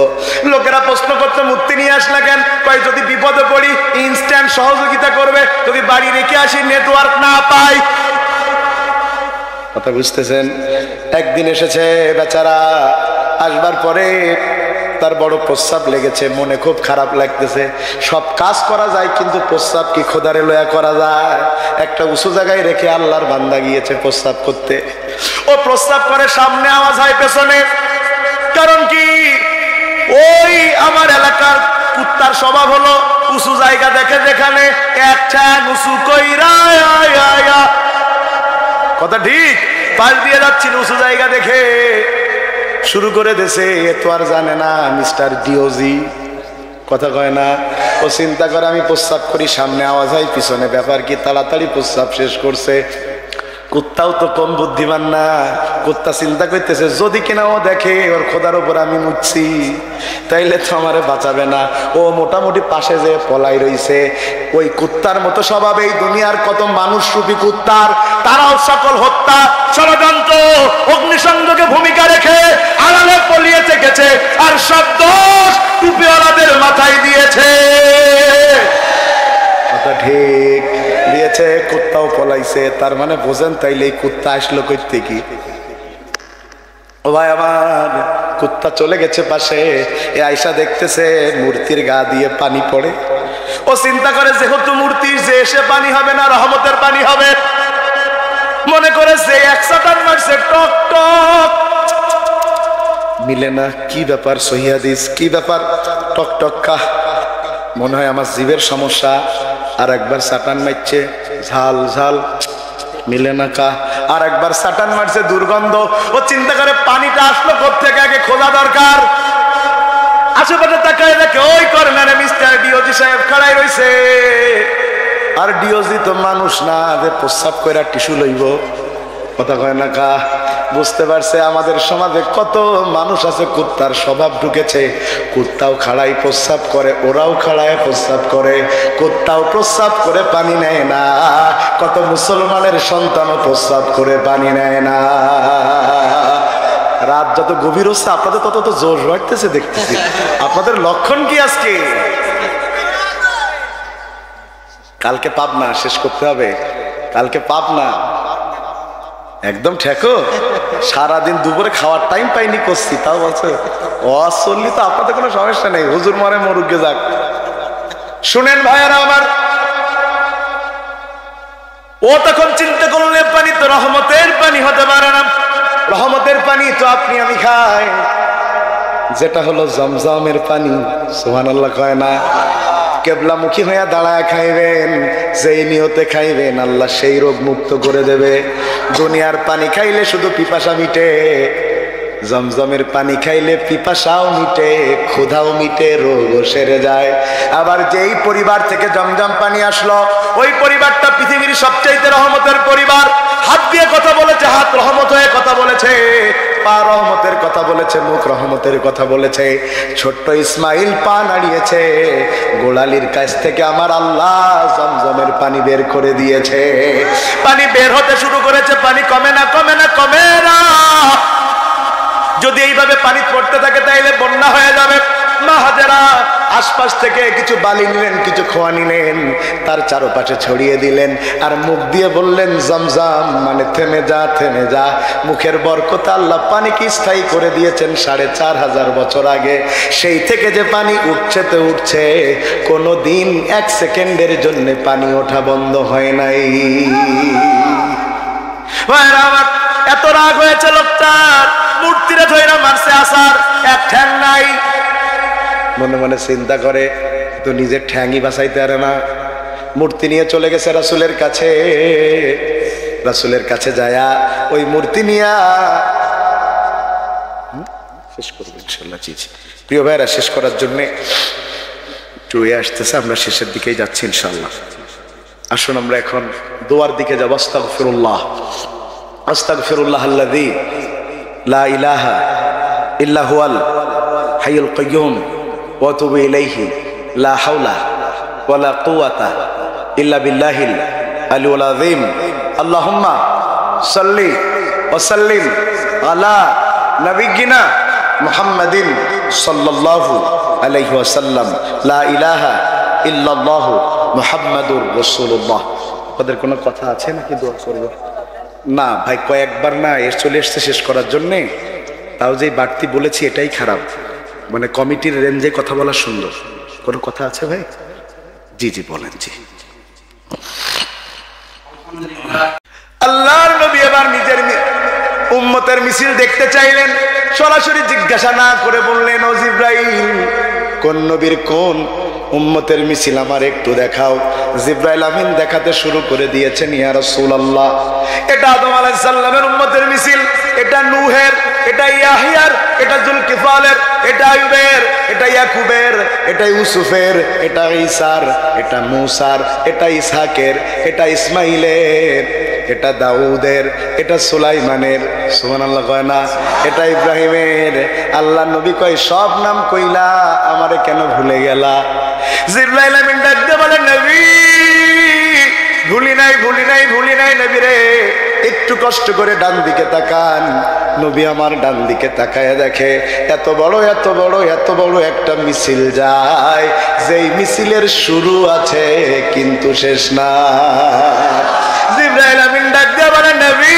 লোকেরা প্রশ্ন করতো, মূর্তি নিয়ে আসলা কেন? কয় যদি বিপদে পড়ি ইনস্ট্যান্ট সহযোগিতা করবে, যদি বাড়ি রেখে আসি নেটওয়ার্ক না পাই। কথা বুঝতেছেন? একদিন এসেছে বেচারা, আসবার পরে তার বড় প্রস্রাব লেগেছে, মনে খুব খারাপ লাগতেছে। সব কাজ করা যায়, কিন্তু প্রস্রাব কি খোদারে লয়া করা যায়? একটা উঁচু জায়গায় রেখে আল্লাহর বান্দা গিয়েছে প্রস্রাব করতে। ও প্রস্রাব করে, সামনে আওয়াজ হয় পেছনে। কারণ কি? ওই আমার এলাকার কুত্তার স্বভাব হলো উঁচু জায়গা দেখে যেখানে এক ঠ্যাং উঁচু কইরা, কথা ঠিক, পাশ দিয়ে যাচ্ছিল উঁচু জায়গা দেখে, শুরু করে দেশে। এ তো আর জানে না মিস্টার ডিওজি, কথা কয় না। ও চিন্তা করে আমি প্রস্রাব করি, সামনে আওয়াজ হয় পিছনে, ব্যাপার কি? তাড়াতাড়ি প্রস্রাব শেষ করছে। কুত্তাও তো কম বুদ্ধিমান না। কুত্তা চিন্তা করতেছে, যদি কিনা ও দেখে ওর খোদার উপর আমি মুচ্ছি, তাইলে তো আমারে বাঁচাবে না। ও মোটামুটি পাশে যে পলাই রইছে। ওই কুত্তার মতো স্বভাব এই দুনিয়ার কত মানুষ রূপী কুত্তার, তারাও সকল হত্যা, ষড়যন্ত্র, অগ্নিসংযোগে ভূমিকা রেখে আড়ালে পলিয়েছে গেছে, আর সব দোষ টুপিওয়ালাদের মাথায় দিয়েছে। কথা ঠিক দিয়েছে, কুত্তাও পলাইছে। তার মানে বোঝেন তাইলে এই কুত্তা আসলো কইতে কি? ও ভাই আমার, কুত্তা চলে গেছে পাশে, এ আয়সা দেখতেছে মূর্তির গা দিয়ে পানি পড়ে। ও চিন্তা করে যেহেতু মূর্তির যে এসে পানি হবে না, রহমতের পানি হবে, মনে করেছে এক সাটান মারছে, টক টক মিলে না। কি ব্যাপার? সহিহ হাদিস, কি ব্যাপার? টক টক কা, মনে হয় আমার জীবের সমস্যা। আর একবার সাটান মারছে, ঝাল ঝাল মিলে না কা। আর একবার সাটান মারছে, দুর্গন্ধ। ও চিন্তা করে পানিটা আসলো কোত্থেকে, আগে খোঁজা দরকার। আশেপাশে তাকায় দেখে ওই কর্নারে মিস্টার ডিওজি সাহেব খাড়াই রইছে। আর ডিওজি তো মানুষ না যে প্রস্রাব করে টিস্যু লইব, কথা কয় না কা। বুঝতে পারছে আমাদের সমাজে কত মানুষ আছে কুত্তার স্বভাব ঢুকেছে। কুত্তাও খাড়াই প্রস্রাব করে, ওরাও খাড়ায় প্রস্রাব করে। কুত্তাও প্রস্রাব করে পানি নেয় না, কত মুসলমানের সন্তানও প্রস্রাব করে পানি নেয় না। রাত যত গভীর হচ্ছে আপনাদের তত তো জোশ বাড়তেছে দেখতেছি। আপনাদের লক্ষণ কি আজকে? কালকে পাবনা শেষ করতে হবে, কালকে পাবনা একদম ঠেকো। সারাদিন দুপুরে খাওয়ার টাইম পাইনি করছি, তাও বলছে অসল্লি তো আপনাদের কোনো সমস্যা নেই, হুজুর মরে মরুকে যাক। শুনেন ভাইয়ারা আমার, ও তখন চিন্তা করলে পানি তো রহমতের পানি হতে পারে না, রহমতের পানি তো আপনি আমি খাই, যেটা হলো জমজমের পানি। সুবহানাল্লাহ কয় না? কেবলামুখী হইয়া দাঁড়ায় খাইবেন, যেই নিয়তে খাইবেন আল্লাহ সেই রোগ মুক্ত করে দেবে। দুনিয়ার পানি খাইলে শুধু পিপাসা মিটে, জমজমের পানি খাইলে পিপাসাও মিটে, ক্ষুধাও মিটে, রোগও সেরে যায়। আবার যেই পরিবার থেকে জমজম পানি আসলো, ওই পরিবারটা পৃথিবীর সবচাইতে রহমতের পরিবার। হাত দিয়ে কথা বলেছে, হাত রহমত হয়ে কথা বলেছে, পা রহমতের কথা বলেছে, মুখ রহমতের কথা বলেছে। ছোট্ট ইসমাইল পা নাড়িয়েছে, গোড়ালির কাছ থেকে আমার আল্লাহ জমজমের পানি বের করে দিয়েছে। পানি বের হতে শুরু করেছে, পানি কমে না, কমে না, কমে না। যদি এইভাবে পানি পড়তে থাকে তাইলে বন্যা হয়ে যাবে। মা হাজেরা আশপাশ থেকে কিছু বালি নিলেন, কিছু খোয়া নিলেন, তার চারপাশে ছড়িয়ে দিলেন, আর মুখ দিয়ে বললেন জমজম মানে থেমে যা, থেমে যা। মুখের বরকতে আল্লাহ পানিকে স্থায়ী করে দিয়েছেন 4500 বছর আগে। সেই থেকে যে পানি উঠছে তো উঠছে, কোনো দিন 1 সেকেন্ডের জন্য পানি ওঠা বন্ধ হয় নাই। আমার এত রাগ হয়েছে লোকটার, মূর্তিরে ধইরা মারছে আসার, এক ঠ্যাং নাই। মনে মনে চিন্তা করে তো নিজের ঠ্যাংই বাঁচাইতে পারে না, মূর্তি নিয়ে চলে গেছে রাসূলের কাছে। রাসূলের কাছে যায়া ওই মূর্তি নিয়া শেষ করবো ইনশাআল্লাহ। জি জি প্রিয় ভাইরা, শেষ করার জন্য একটু আসতেছে, আমরা শেষের দিকেই যাচ্ছি ইনশাআল্লাহ। আসুন আমরা এখন দোয়ার দিকে যাব। আস্তাগফিরুল্লাহ, আস্তাগফিরুল্লাহ আল্লাযী লা ইলাহা ইল্লা হুয়াল হাইয়ুল কাইয়্যুম ওয়া আতুবু ইলাইহি লা হাওলা ওয়ালা কুওয়াতা ইল্লা বিল্লাহিল আলিয়্যিল আযীম। আল্লাহুম্মা সাল্লি ওয়া সাল্লিম আলা নাবিয়্যিনা মুহাম্মাদিন সাল্লাল্লাহু আলাইহি ওয়াসাল্লাম। লা ইলাহা ইল্লাল্লাহু মুহাম্মাদুর রাসূলুল্লাহ। আপনাদের কোনো কথা আছে নাকি দোয়া করব? না ভাই, কয়েকবার না এর চলে এসছে শেষ করার জন্যে। তাও যে বাড়তি বলেছি এটাই খারাপ, মানে কমিটির রেঞ্জে কথা বলা সুন্দর। কোনো কথা আছে ভাই? জি জি বলেন। জি, আল্লাহর নবী এবার নিজের উম্মতের মিছিল দেখতে চাইলেন, সরাসরি জিজ্ঞাসা না করে বললেন, ও জিবরাইল, কোন নবীর কোন উম্মতের মিছিল আমার একটু দেখাও। জিবরাইল আমিন দেখাতে শুরু করে দিয়েছেন, ইয়া রাসূলুল্লাহ, এটা আদম আলাইহিস সালামের উম্মতের মিছিল, এটা নূহের, এটা ইয়াহইয়ার, এটা যুলকিফলের, এটা আইয়ুবের, এটা ইয়াকুবের, এটা ইউসুফের, এটা ঈসার, এটা মূসার, এটা ইসহাকের, এটা ইসমাইলের, এটা দাউদের, এটা সুলাইমানের। সুবহানাল্লাহ কয় না? এটা ইব্রাহিমের। আল্লাহ নবী কয়, সব নাম কইলা, আমারে কেন ভুলে গেলা? জিবরাইল আমিন ডাকতে বলে, নবী ভুলি নাই, ভুলি নাই, ভুলি নাই নবী রে, একটু কষ্ট করে ডান দিকে তাকান। নবী আমার ডান দিকে তাকায় দেখে এত বড়, এত বড়, এত বড় একটা মিছিল যায়, যেই মিছিলের শুরু আছে কিন্তু শেষ না। জিবরাইল আমিন ডাক দিয়ে বলে, নবী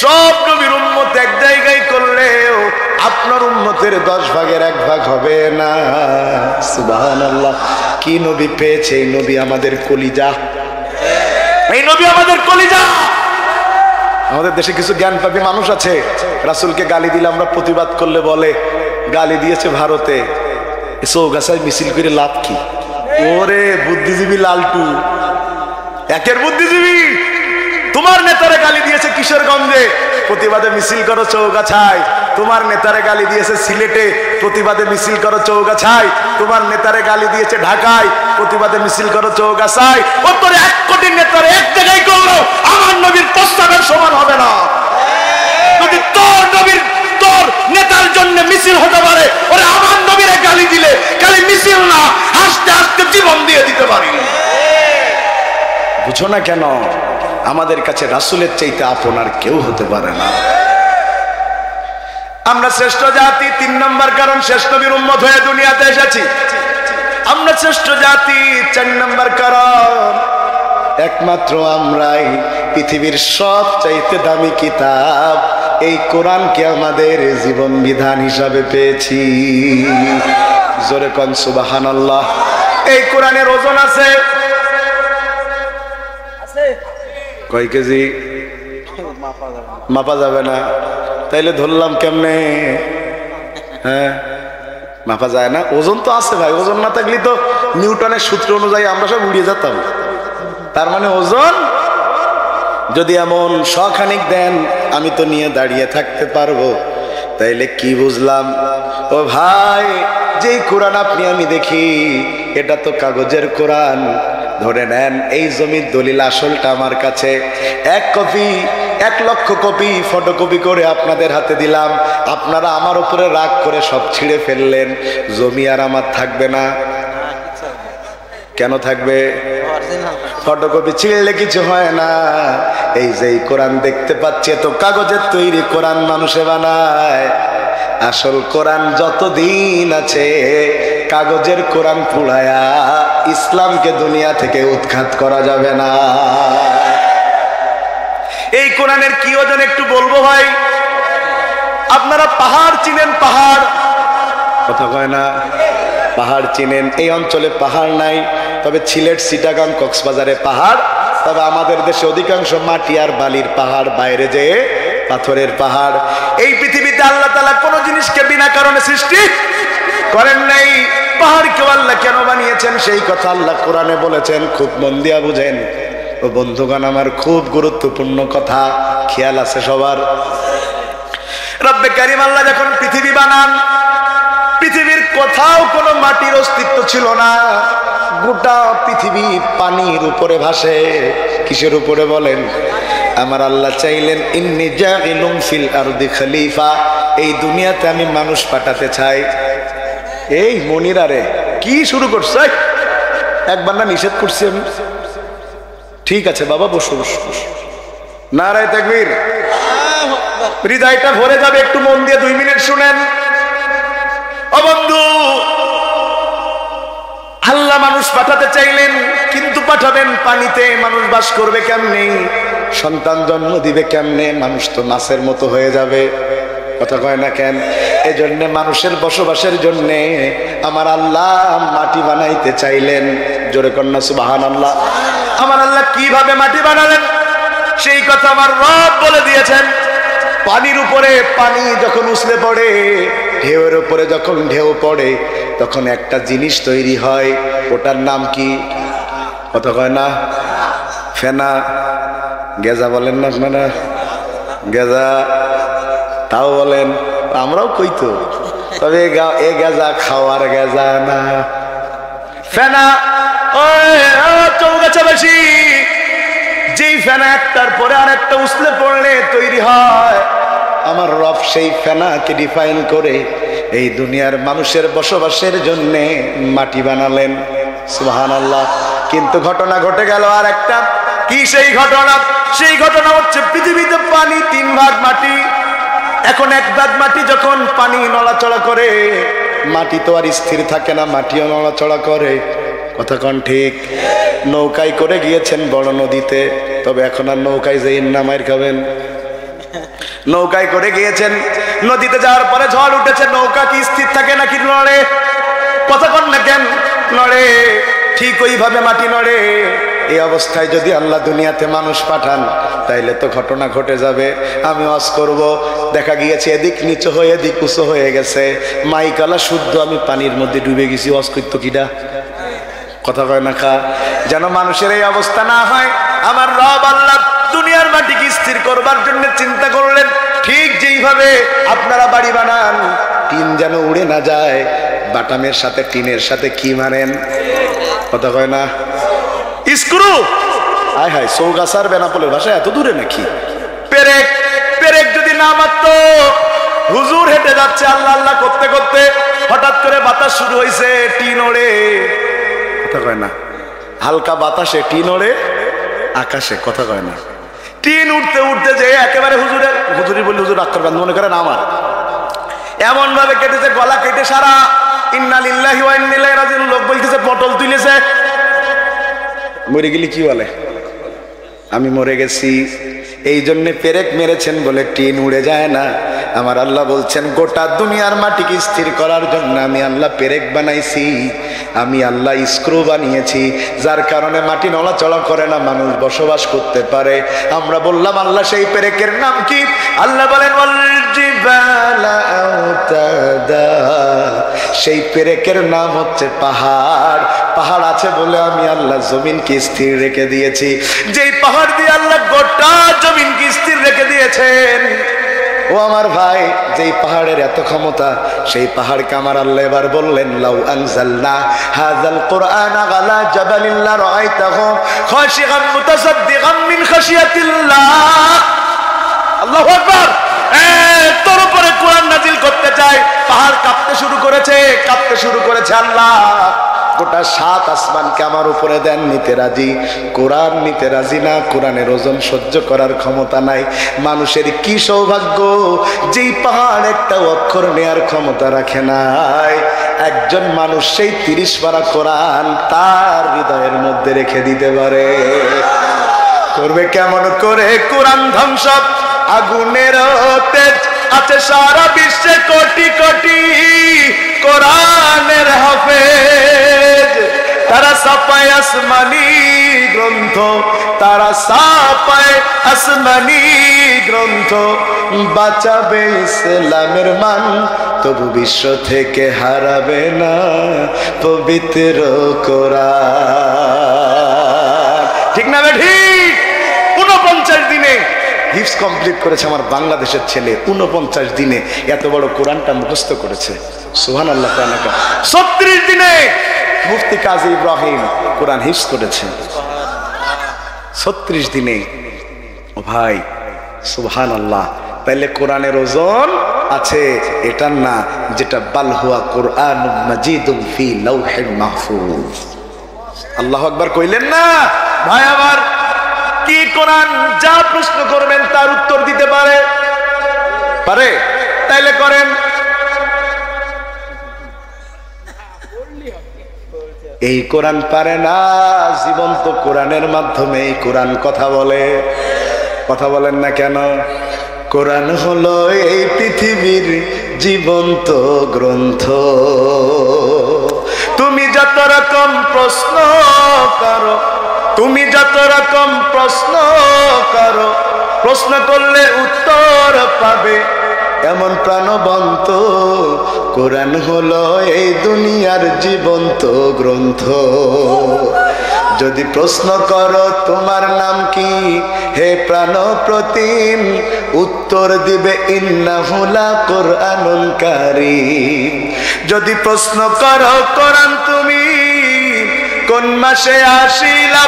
সব নবীর উম্মত এক জায়গায় করলেও আপনার উম্মতের 10 ভাগের 1 ভাগ হবে না। সুবহানাল্লাহ। কি নবী পেয়েছে? এই নবী আমাদের কলিজা, এই নবী আমাদের কলিজা। আমাদের দেশে কিছু জ্ঞানপাপী মানুষ আছে, রাসূলকে গালি দিলে আমরা প্রতিবাদ করলে বলে গালি দিয়েছে ভারতে, চৌগাছায় মিছিল করে লাভ কি? ওরে বুদ্ধিজীবী লালটু, একের বুদ্ধিজীবী। তোমার নেতারে গালি দিয়েছে কিশোরগঞ্জে, প্রতিবাদে মিছিল করো চৌগাছায়। তোমার নেতারে গালি দিয়েছে সিলেটে, প্রতিবাদে মিছিল করো চৌগাছায়। তোমার নেতারে গালি দিয়েছে ঢাকায়, প্রতিবাদে মিছিল করো চৌগাছায়। ও তোর 1 কোটি নেতারে এক জায়গায় করলো, আমার নবীর প্রস্তাবের সমান হবে না। যদি তোর নবীর, তোর নেতার জন্য মিছিল হতে পারে, ওরে আমার নবীরে গালি দিলে খালি মিছিল না, হাসতে হাসতে জীবন দিয়ে দিতে পারি। বুঝো না কেন? আমাদের কাছে রাসূলের চাইতে আপন আর কেউ হতে পারে না। আমরা শ্রেষ্ঠ জাতি, 3 নম্বর কারণ শেষ নবীর উম্মত হয়ে দুনিয়াতে এসেছি। আমরা শ্রেষ্ঠ জাতি, 4 নম্বর কারণ একমাত্র আমরাই পৃথিবীর সবচাইতে দামি কিতাব এই কোরআনকে আমাদের জীবন বিধান হিসাবে পেয়েছি। জোরে কোন সুবহানাল্লাহ। এই কোরআনের ওজন আছে কয় কেজি? মাপা যাবে না, তাইলে ধরলাম কেমনে? হ্যাঁ, মাপা যায় না। ওজন তো আছে ভাই, ওজন না থাকলে তো নিউটনের সূত্র অনুযায়ী আমরা সব উড়িয়ে যেতাম। তার মানে ওজন যদি এমন শখানিক দেন আমি তো নিয়ে দাঁড়িয়ে থাকতে পারবো। তাইলে কি বুঝলাম? ও ভাই, যেই কোরআন আপনি আমি দেখি এটা তো কাগজের কোরআন। ধরে নেন এই জমির দলিল আসলটা আমার কাছে 1 লক্ষ কপি ফটোকপি করে আপনাদের হাতে দিলাম, আপনারা আমার উপরে রাগ করে সব ছিঁড়ে ফেললেন, জমি আর আমার থাকবে না। কেন থাকবে? ফটোকপি ছিঁড়লে কিছু হয় না। এই যে কোরআন দেখতে পাচ্ছি তো কাগজের তৈরি কোরআন মানুষে বানায়। আসল কোরআন যতদিন আছে কাগজের কোরআন পুড়ায়া ইসলামকে দুনিয়া থেকে উৎখাত করা যাবে না। এই কোরআনের কি ওজন একটু বলবো ভাই। আপনারা পাহাড় চিনেন? পাহাড় কথা কয় না? পাহাড় চিনেন? এই অঞ্চলে পাহাড় নাই, তবে সিলেট, চিটাগাং, কক্সবাজারে পাহাড়। তবে আমাদের দেশে অধিকাংশ মাটি আর বালির পাহাড়, বাইরে যে পাথরের পাহাড়। এই পৃথিবীতে আল্লাহ তাআলা কোন জিনিসকে বিনা কারণে সৃষ্টি করেন নাই। পাহাড়কেও আল্লাহ কেন বানিয়েছেন সেই কথা আল্লাহ কোরআনে বলেছেন, খুব মন দিয়া বুঝেন। ও বন্ধুগণ আমার, খুব গুরুত্বপূর্ণ কথা, খেয়াল আছে সবার? রব্বে কারীম আল্লাহ যখন পৃথিবী বানান, পৃথিবীর কোথাও কোনো মাটির অস্তিত্ব ছিল না। গোটা পৃথিবী পানির উপরে ভাসে। কিসের উপরে বলেন? আমার আল্লাহ চাইলেন ইন্নী জাইলুম ফিল আরদি খলিফা, এই দুনিয়াতে আমি মানুষ পাঠাতে চাই। এই মনিরারে কি শুরু করছে? একবার না নিষেধ করছি আমি? ঠিক আছে বাবা, বসো বসো। নারায়ে তাকবীর। হৃদয়টা ভরে যাবে, একটু মন দিয়ে 2 মিনিট শুনেন। ও বন্ধু, আল্লাহ মানুষ পাঠাতে চাইলেন, কিন্তু পাঠাবেন পানিতে। মানুষ বাস করবে কেমনে? সন্তান জন্ম দিবে কেমনে? মানুষ তো মাছের মতো হয়ে যাবে। কথা কয় না কেন? এজন্য মানুষের বসবাসের জন্য আমার আল্লাহ মাটি বানাইতে চাইলেন। জোরে কন্যা সুবহানাল্লাহ। আমার আল্লাহ কিভাবে মাটি বানালেন সেই কথা আমার রব বলে দিয়েছেন। পানির উপরে পানি যখন উছলে পড়ে, ঢেউয়ের উপরে যখন ঢেউ পড়ে, তখন একটা জিনিস তৈরি হয়, ওটার নাম কি? কথা কয় না? ফেনা। গেজা বলেন না আপনারা? গেজা তাও বলেন, আমরাও কই তো, তবে এ গেজা খাওয়ার গেজা না, ফেনা। চৌগাছাবাসী, যেই ফেনা একটার পরে আর একটা উছলে পড়লে তৈরি হয়, আমার রব সেই ফেনাকে ডিফাইন করে এই দুনিয়ার মানুষের বসবাসের জন্য মাটি বানালেন। সুবহানাল্লাহ। কিন্তু ঘটনা ঘটে গেল আর একটা। কি সেই ঘটনা? সেই ঘটনা হচ্ছে পৃথিবীতে পানি 3 ভাগ মাটি। এখন 1 ভাগ মাটি যখন পানি নড়াচড়া করে, মাটি তো আর স্থির থাকে না, মাটিও নড়াচড়া করে। কথা কোন ঠিক? নৌকায় করে গিয়েছেন বড় নদীতে, তবে এখন আর নৌকায় যেই নামাইর খাবেন। নৌকায় করে গিয়েছেন, নদীতে যাওয়ার পরে ঝড় উঠেছে, নৌকা কি স্থির থাকে নাকি নড়ে? কথা কোন না কেন? নড়ে। ঠিক ওইভাবে মাটি নড়ে। এই অবস্থায় যদি আল্লাহ দুনিয়াতে মানুষ পাঠান, তাইলে তো ঘটনা ঘটে যাবে। আমি ওয়াজ করব, দেখা গিয়েছে এদিক নিচু হয়ে এদিক উঁচু হয়ে গেছে, মাইকালা শুদ্ধ, আমি পানির মধ্যে ডুবে গেছি। ওয়াজ করতো কিডা? কথা কয় না খা? যেন মানুষের এই অবস্থা না হয়, আমার রব আল্লাহ দুনিয়ার মাটিকে স্থির করবার জন্য চিন্তা করলেন। ঠিক যেইভাবে আপনারা বাড়ি বানান, টিন যেন উড়ে না যায়, বাটামের সাথে টিনের সাথে কি মারেন? কথা কয় না? স্ক্রু। হায় হায়, চৌগাছার বেনাপোলের ভাষায় এত দূরে নাকি? পেরেক। পেরেক যদি না মারতো, হুজুর হেঁটে যাচ্ছে আল্লাহ আল্লাহ করতে করতে, হঠাৎ করে বাতাস শুরু হয়েছে, টিন ওড়ে। কথা কয় না? হালকা বাতাসে টিন ওড়ে আকাশে। কথা কয় না? টিন উঠতে উঠতে যে একেবারে হুজুরি বললে হুজুর রাগ করবেন, মনে করেন আমার এমন ভাবে কেটেছে, গলা কেটে সারা ইন্না লিল্লাহি ওয়া ইন্না ইলাইহি রাজিউন লোক বলতেছে পটল তুলেছে। মরে গেলি কি বলে? আমি মরে গেছি। এই জন্য পেরেক মেরেছেন বলে টিন উড়ে যায় না। আমার আল্লাহ বলছেন গোটা দুনিয়ার মাটিকে স্থির করার জন্য আমি আল্লাহ পেরেক বানাইছি, আমি আল্লাহ স্ক্রু বানিয়েছি, যার কারণে মাটি নড়াচড়া করে না, মানুষ বসবাস করতে পারে। আমরা বললাম আল্লাহ সেই পেরেকের নাম কি? আল্লাহ বলেন ওয়াল জিবালা আওতাদা, সেই পেরেকের নাম হচ্ছে পাহাড়। পাহাড় আছে বলে আমি আল্লাহ জমিনকে স্থির রেখে দিয়েছি। যেই পাহাড় দিয়ে আল্লাহ গোটা জমিনকে স্থির রেখে দিয়েছেন, ও আমার ভাই, যেই পাহাড়ের এত ক্ষমতা, সেই পাহাড়কে আমার আল্লাহ এবার বললেন লাউ আনজালনা হাযাল কুরআনা আলা জাবালিন লারাআইতাহু খাশিআন মুতাসাদ্দিকান মিন খাশিয়াতিল্লাহ। আল্লাহু আকবার। তোর উপরে কোরআন নাজিল করতে চাই, পাহাড় কাঁপতে শুরু করেছে। আল্লাহ গোটা 7 আসমানকে আমার উপরে দেন, নিতে রাজি। কোরআন নিতে রাজি না, কোরআনের ওজন সহ্য করার ক্ষমতা নাই। মানুষের কি সৌভাগ্য, যেই পাহাড় একটা অক্ষর নেয়ার ক্ষমতা রাখে নাই, একজন মানুষ সেই 30 পারা কোরআন তার হৃদয়ের মধ্যে রেখে দিতে পারে। করবে কেমন করে? কোরআন ধ্বংস আগুনের তেজ আছে সারা বিশ্বে কোটি কোটি কোরআনের হাফেজ। তারা ছাপায় আসমানি গ্রন্থ, তারা ছাপায় আসমানি গ্রন্থ, বাঁচাবে ইসলামের মান, তবু বিশ্ব থেকে হারাবে না পবিত্র কোরআন। ঠিক না ঠিক? 49 দিনে হিফজ কমপ্লিট করেছে আমার বাংলাদেশের ছেলে। 49 দিনে এত বড় কোরআনটা মুখস্থ করেছে। সুবহানাল্লাহ। 36 দিনে মুফতি কাজী ইব্রাহিম কোরআন হিফজ করেছে। 36 দিনে। ও ভাই, সুবহানাল্লাহ। তাইলে কোরআনের ওজন আছে এটার না, যেটা বাল হুয়া কোরআনুম মাজিদুম ফি লাউহিল মাহফুজ। আল্লাহু আকবার কইলেন না? ভাই আমার, কি কোরআন যা প্রশ্ন করবেন তার উত্তর দিতে পারে? তাইলে করেন। এই কোরআন পারে না, জীবন্ত কোরআনের মাধ্যমে এই কোরআন কথা বলেন না কেন? কোরআন হলো এই পৃথিবীর জীবন্ত গ্রন্থ। তুমি যত রকম প্রশ্ন করো, প্রশ্ন করলে উত্তর পাবে, এমন প্রাণবন্ত কোরআন হলো এই দুনিয়ার জীবন্ত গ্রন্থ। যদি প্রশ্ন করো তোমার নাম কি, হে প্রাণ প্রতিম, উত্তর দিবে ইন্নাহু লা কুরআনুন কারীম। যদি প্রশ্ন করো কোরআন তুমি কোন মাসে আসিলা,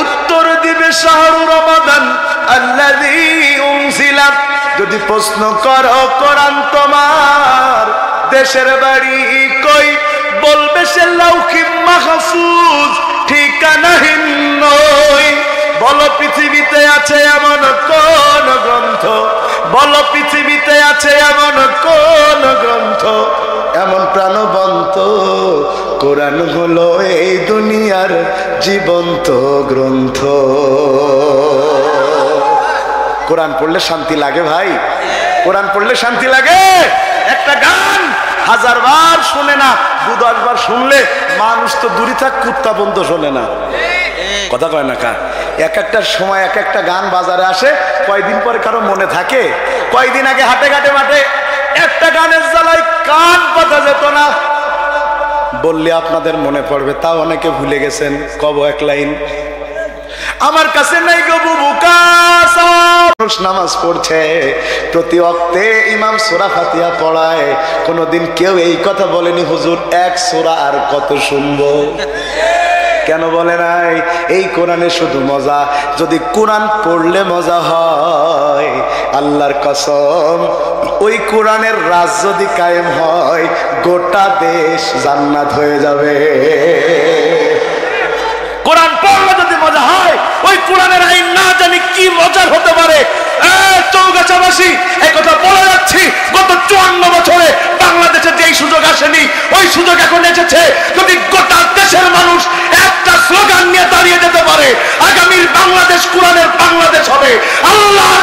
উত্তর দিবে শাহরু রমাদান আল্লাযী উনজিলা। যদি প্রশ্ন করো কোরআন তোমার দেশের বাড়ি কই, বলবে সে লাউহি মাহফুজ ঠিকানাহীন নই। বলো পৃথিবীতে আছে এমন কোন গ্রন্থ, বলো পৃথিবীতে আছে এমন কোন গ্রন্থ, এমন প্রাণবন্ত কোরআন হলো এই দুনিয়ার জীবন্ত গ্রন্থ। কোরআন পড়লে শান্তি লাগে ভাই, কোরআন পড়লে শান্তি লাগে। একটা গান 1000 বার শুনে না, 2-10 বার শুনলে মানুষ তো দূরে থাক, কুত্তা পর্যন্ত শোনে না। কথা কয় না কা? এক একটা সময় এক একটা গান বাজারে আসে, কয়দিন পরে কারো মনে থাকে। কয়দিন আগে হাটে ঘাটে মাঠে একটা গানের জ্বালায় কান পাতা যেত না, বললে আপনাদের মনে পড়বে, তাও অনেকে ভুলে গেছেন। কব এক লাইন, আমার কাছে নাই গো বুবুকা। নামাজ পড়ছে, প্রতি ওয়াক্তে ইমাম সূরা ফাতিহা পড়ায়, কোনদিন কেউ এই কথা বলেনি হুজুর এক সূরা আর কত শুনবো। কেন বলে নাই? এই কোরআনে শুধু মজা। যদি কোরআন পড়লে মজা হয়, আল্লাহর কসম, ওই কোরআনের রাজ যদি কায়েম হয়, গোটা দেশ জান্নাত হয়ে যাবে। কোরআন পড়লে যদি মজা হয়, ওই কোরআনের আইন না জানি কি মজার হতে পারে। চৌগাছাবাসী এই কথা বলে যাচ্ছি, গত 54 বছরে বাংলাদেশে যেই সুযোগ আসেনি, ওই সুযোগ এখন এসেছে। যদি গোটা দেশের মানুষ একটা স্লোগান নিয়ে দাঁড়িয়ে যেতে পারে, আগামীর বাংলাদেশ কোরআনের বাংলাদেশ হবে। আল্লাহর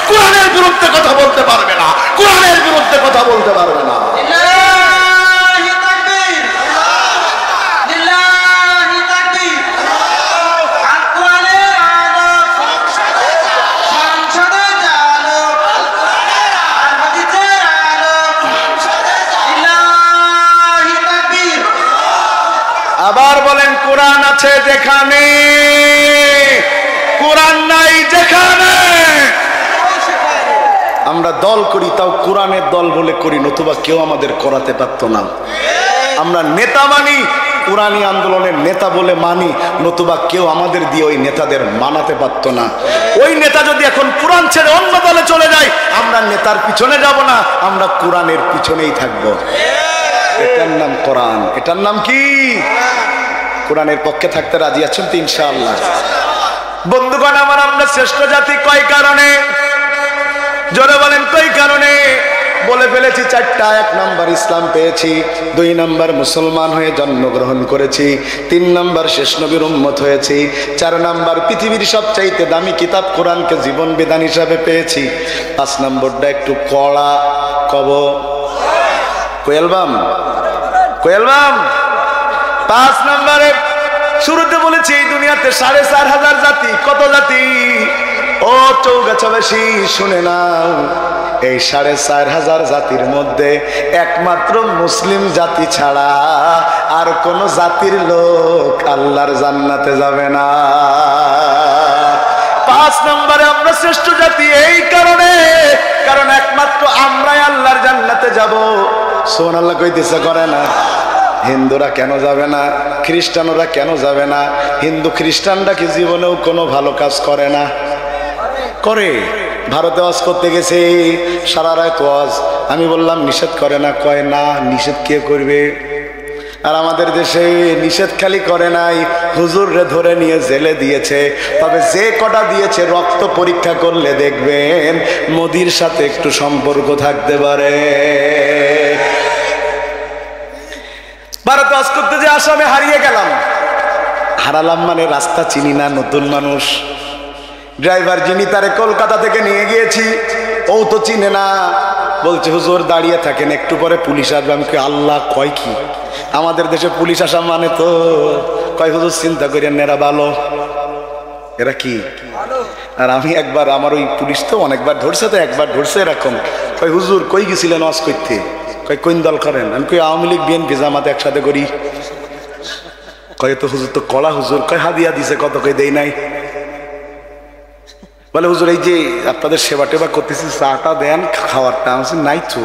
কোরআনের বিরুদ্ধে কথা বলতে পারবে না, কোরআনের বিরুদ্ধে কথা বলতে পারবে না। আবার বলেন কোরআন আছে যেখানে, কোরআন নাই যেখানে। আমরা দল করি তাও কোরআনের দল বলে করি, নতুবা কেউ আমাদের করাতে পারতো না। আমরা নেতা মানি, কোরআনী আন্দোলনের নেতা বলে মানি, নতুবা কেউ আমাদের দিয়ে ওই নেতাদের মানাতে পারতো না। ওই নেতা যদি এখন কোরআন ছেড়ে অন্য দলে চলে যায়, আমরা নেতার পিছনে যাব না, আমরা কোরআনের পিছনেই থাকবো। এটার নাম কোরআন। এটার নাম কি? কোরআনের পক্ষে থাকতে রাজি আছেন তো ইনশাআল্লাহ? বন্ধুগণ আমার, আমরা শ্রেষ্ঠ জাতি কয় কারণে? জোরে বলেন কয় কারণে? বলে ফেলেছি চারটা। 1 নাম্বার ইসলাম পেয়েছি, 2 নাম্বার মুসলমান হয়ে জন্মগ্রহণ করেছি, 3 নাম্বার শেষ নবীর উম্মত হয়েছি, 4 নাম্বার পৃথিবীর সবচাইতে দামি কিতাব কোরআনকে জীবন বিধান হিসাবে পেয়েছি, 5 নম্বরটা একটু কড়া। কব কোয়েলবাম, কোয়েলবাম। 5 নম্বরে শুরুতে বলেছি এই দুনিয়াতে 4500 জাতি। কত জাতি? ও চৌগাছাবাসী শুনে নাও, এই 4500 জাতির মধ্যে একমাত্র মুসলিম জাতি ছাড়া আর কোন জাতির লোক আল্লাহর জান্নাতে যাবে না। 5 নম্বরে আমরা শ্রেষ্ঠ জাতি এই কারণে, কারণ একমাত্র আমরাই আল্লাহর জান্নাতে যাব। সুবহানাল্লাহ কইতেছে করে না? হিন্দুরা কেন যাবে না? খ্রিস্টানরা কেন যাবে না? হিন্দু খ্রিস্টানরা কি জীবনেও কোনো ভালো কাজ করে না? করে। ভারতে ওয়াজ করতে গেছে, সারা রাত ওয়াজ। আমি বললাম নিষেধ করে না? কয় না, নিষেধ কে করবে? আর আমাদের দেশে নিষেধ খালি করে নাই, হুজুররে ধরে নিয়ে জেলে দিয়েছে। তবে যে কটা দিয়েছে রক্ত পরীক্ষা করলে দেখবেন মোদির সাথে একটু সম্পর্ক থাকতে পারে। ভারত ওয়াজ করতে যে আসামে হারিয়ে গেলাম। হারালাম মানে রাস্তা চিনি না, নতুন মানুষ। ড্রাইভার যিনি তারে কলকাতা থেকে নিয়ে গিয়েছি, ও তো চিনে না। বলছে হুজুর দাঁড়িয়ে থাকেন, একটু পরে পুলিশ আসবে। আমি কই আল্লাহ, কয় কি? আমাদের দেশে পুলিশ আসা মানে তো কয় হুজুর চিন্তা করেন এরা ভালো, এরা কি। আর আমি একবার, আমার ওই পুলিশ তো অনেকবার ধরছে, তো একবার ধরছে এরকম। কয় হুজুর কই গেছিলেন ওয়াজ করতে? কয় কোন দল করেন? আমি কই আওয়ামী লীগ বিএনপি জামাত একসাথে করি। কয় তো হুজুর তো কড়া হুজুর। কয় হাদিয়া দিছে কত? কই দেই নাই। বলে হুজুর এই যে আপনাদের সেবা টেবা করতেছি, চাটা দেন, খাওয়ারটা। আমি নাই তো।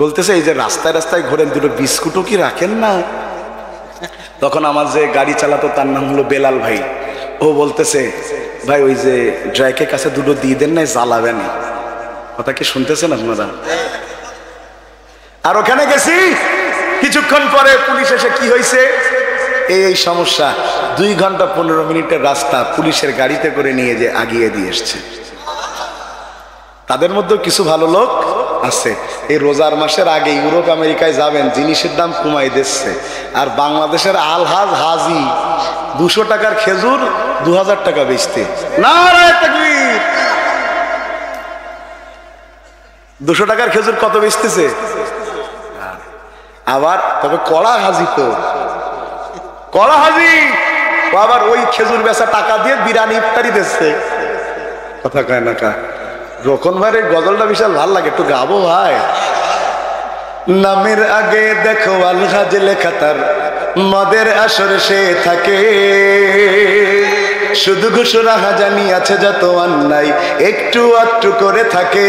বলতেছে এই যে রাস্তায় রাস্তায় ঘোরেন, দুটো বিস্কুটও কি রাখেন না? তখন আমার যে গাড়ি চালাতো তার নাম হলো বেলাল ভাই। ও বলতেছে ভাই ওই যে ড্রাইকের কাছে দুটো দিয়ে দেন, নাই জ্বালাবেন। কথা কি শুনতেছেন আপনারা? আর ওখানে গেছি, কিছুক্ষণ পরে পুলিশ এসে কি হয়েছে, এই সমস্যা। 2 ঘন্টা 15 মিনিটের রাস্তা পুলিশের গাড়িতে করে নিয়ে যে আগিয়ে দিয়ে এসছে। তাদের মধ্যে কিছু ভালো লোক আছে। এই রোজার মাসের আগে ইউরোপ আমেরিকায় যাবেন, জিনিসের দাম কমাই দিচ্ছে। আর বাংলাদেশের আলহাজ হাজি 200 টাকার খেজুর 2000 টাকা বেচতে। নারায়ে তাকবীর। 200 টাকার খেজুর কত বেচতেছে? আবার তবে কড়া হাজি, তো কড়া হাজি আবার ওই খেজুর বেচা টাকা দিয়ে বিরিয়ানি ইফতারি দিচ্ছে। কথা কয় না কা? রকন ভাইয়ের গজলটা বিশাল ভাল লাগে, একটু গাবো ভাই। নামের আগে দেখো আলহাজ লেখা, তার মদের আসর সে থাকে। শুধু ঘোষণা হাজানি আছে, যত অন্যায় একটু আধটু করে থাকে।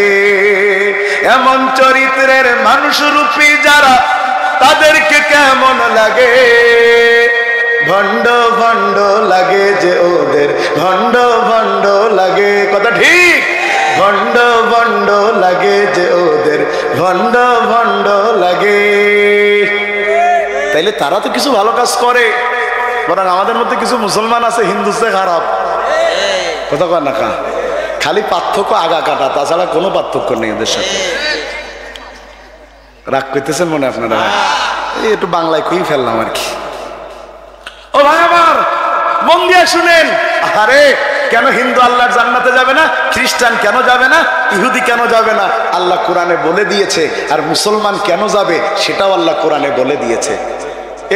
এমন চরিত্রের মানুষ রূপী যারা, তাদেরকে কেমন লাগে? ভণ্ড ভণ্ড লাগে যে ওদের, ভণ্ড ভণ্ড লাগে। কথা ঠিক? ভণ্ড ভণ্ড লাগে যে ওদের, ভণ্ড ভণ্ড লাগে। তাইলে তারা তো কিছু ভালো কাজ করে, বরং আমাদের মধ্যে কিছু মুসলমান আছে হিন্দু চেয়ে খারাপ। কথা কয় না কা? খালি পার্থক্য আগা কাটা, তাছাড়া কোনো পার্থক্য নেই ওদের সাথে। রাগ করতেছেন মনে আপনারা? এই একটু বাংলায় কই ফেললাম আর কি। ও ভাই আমার, মন দিয়ে শুনেন। আরে কেন হিন্দু আল্লাহর জান্নাতে যাবে না, খ্রিস্টান কেন যাবে না, ইহুদি কেন যাবে না, আল্লাহ কোরআনে বলে দিয়েছে। আর মুসলমান কেন যাবে সেটাও আল্লাহ কোরআনে বলে দিয়েছে।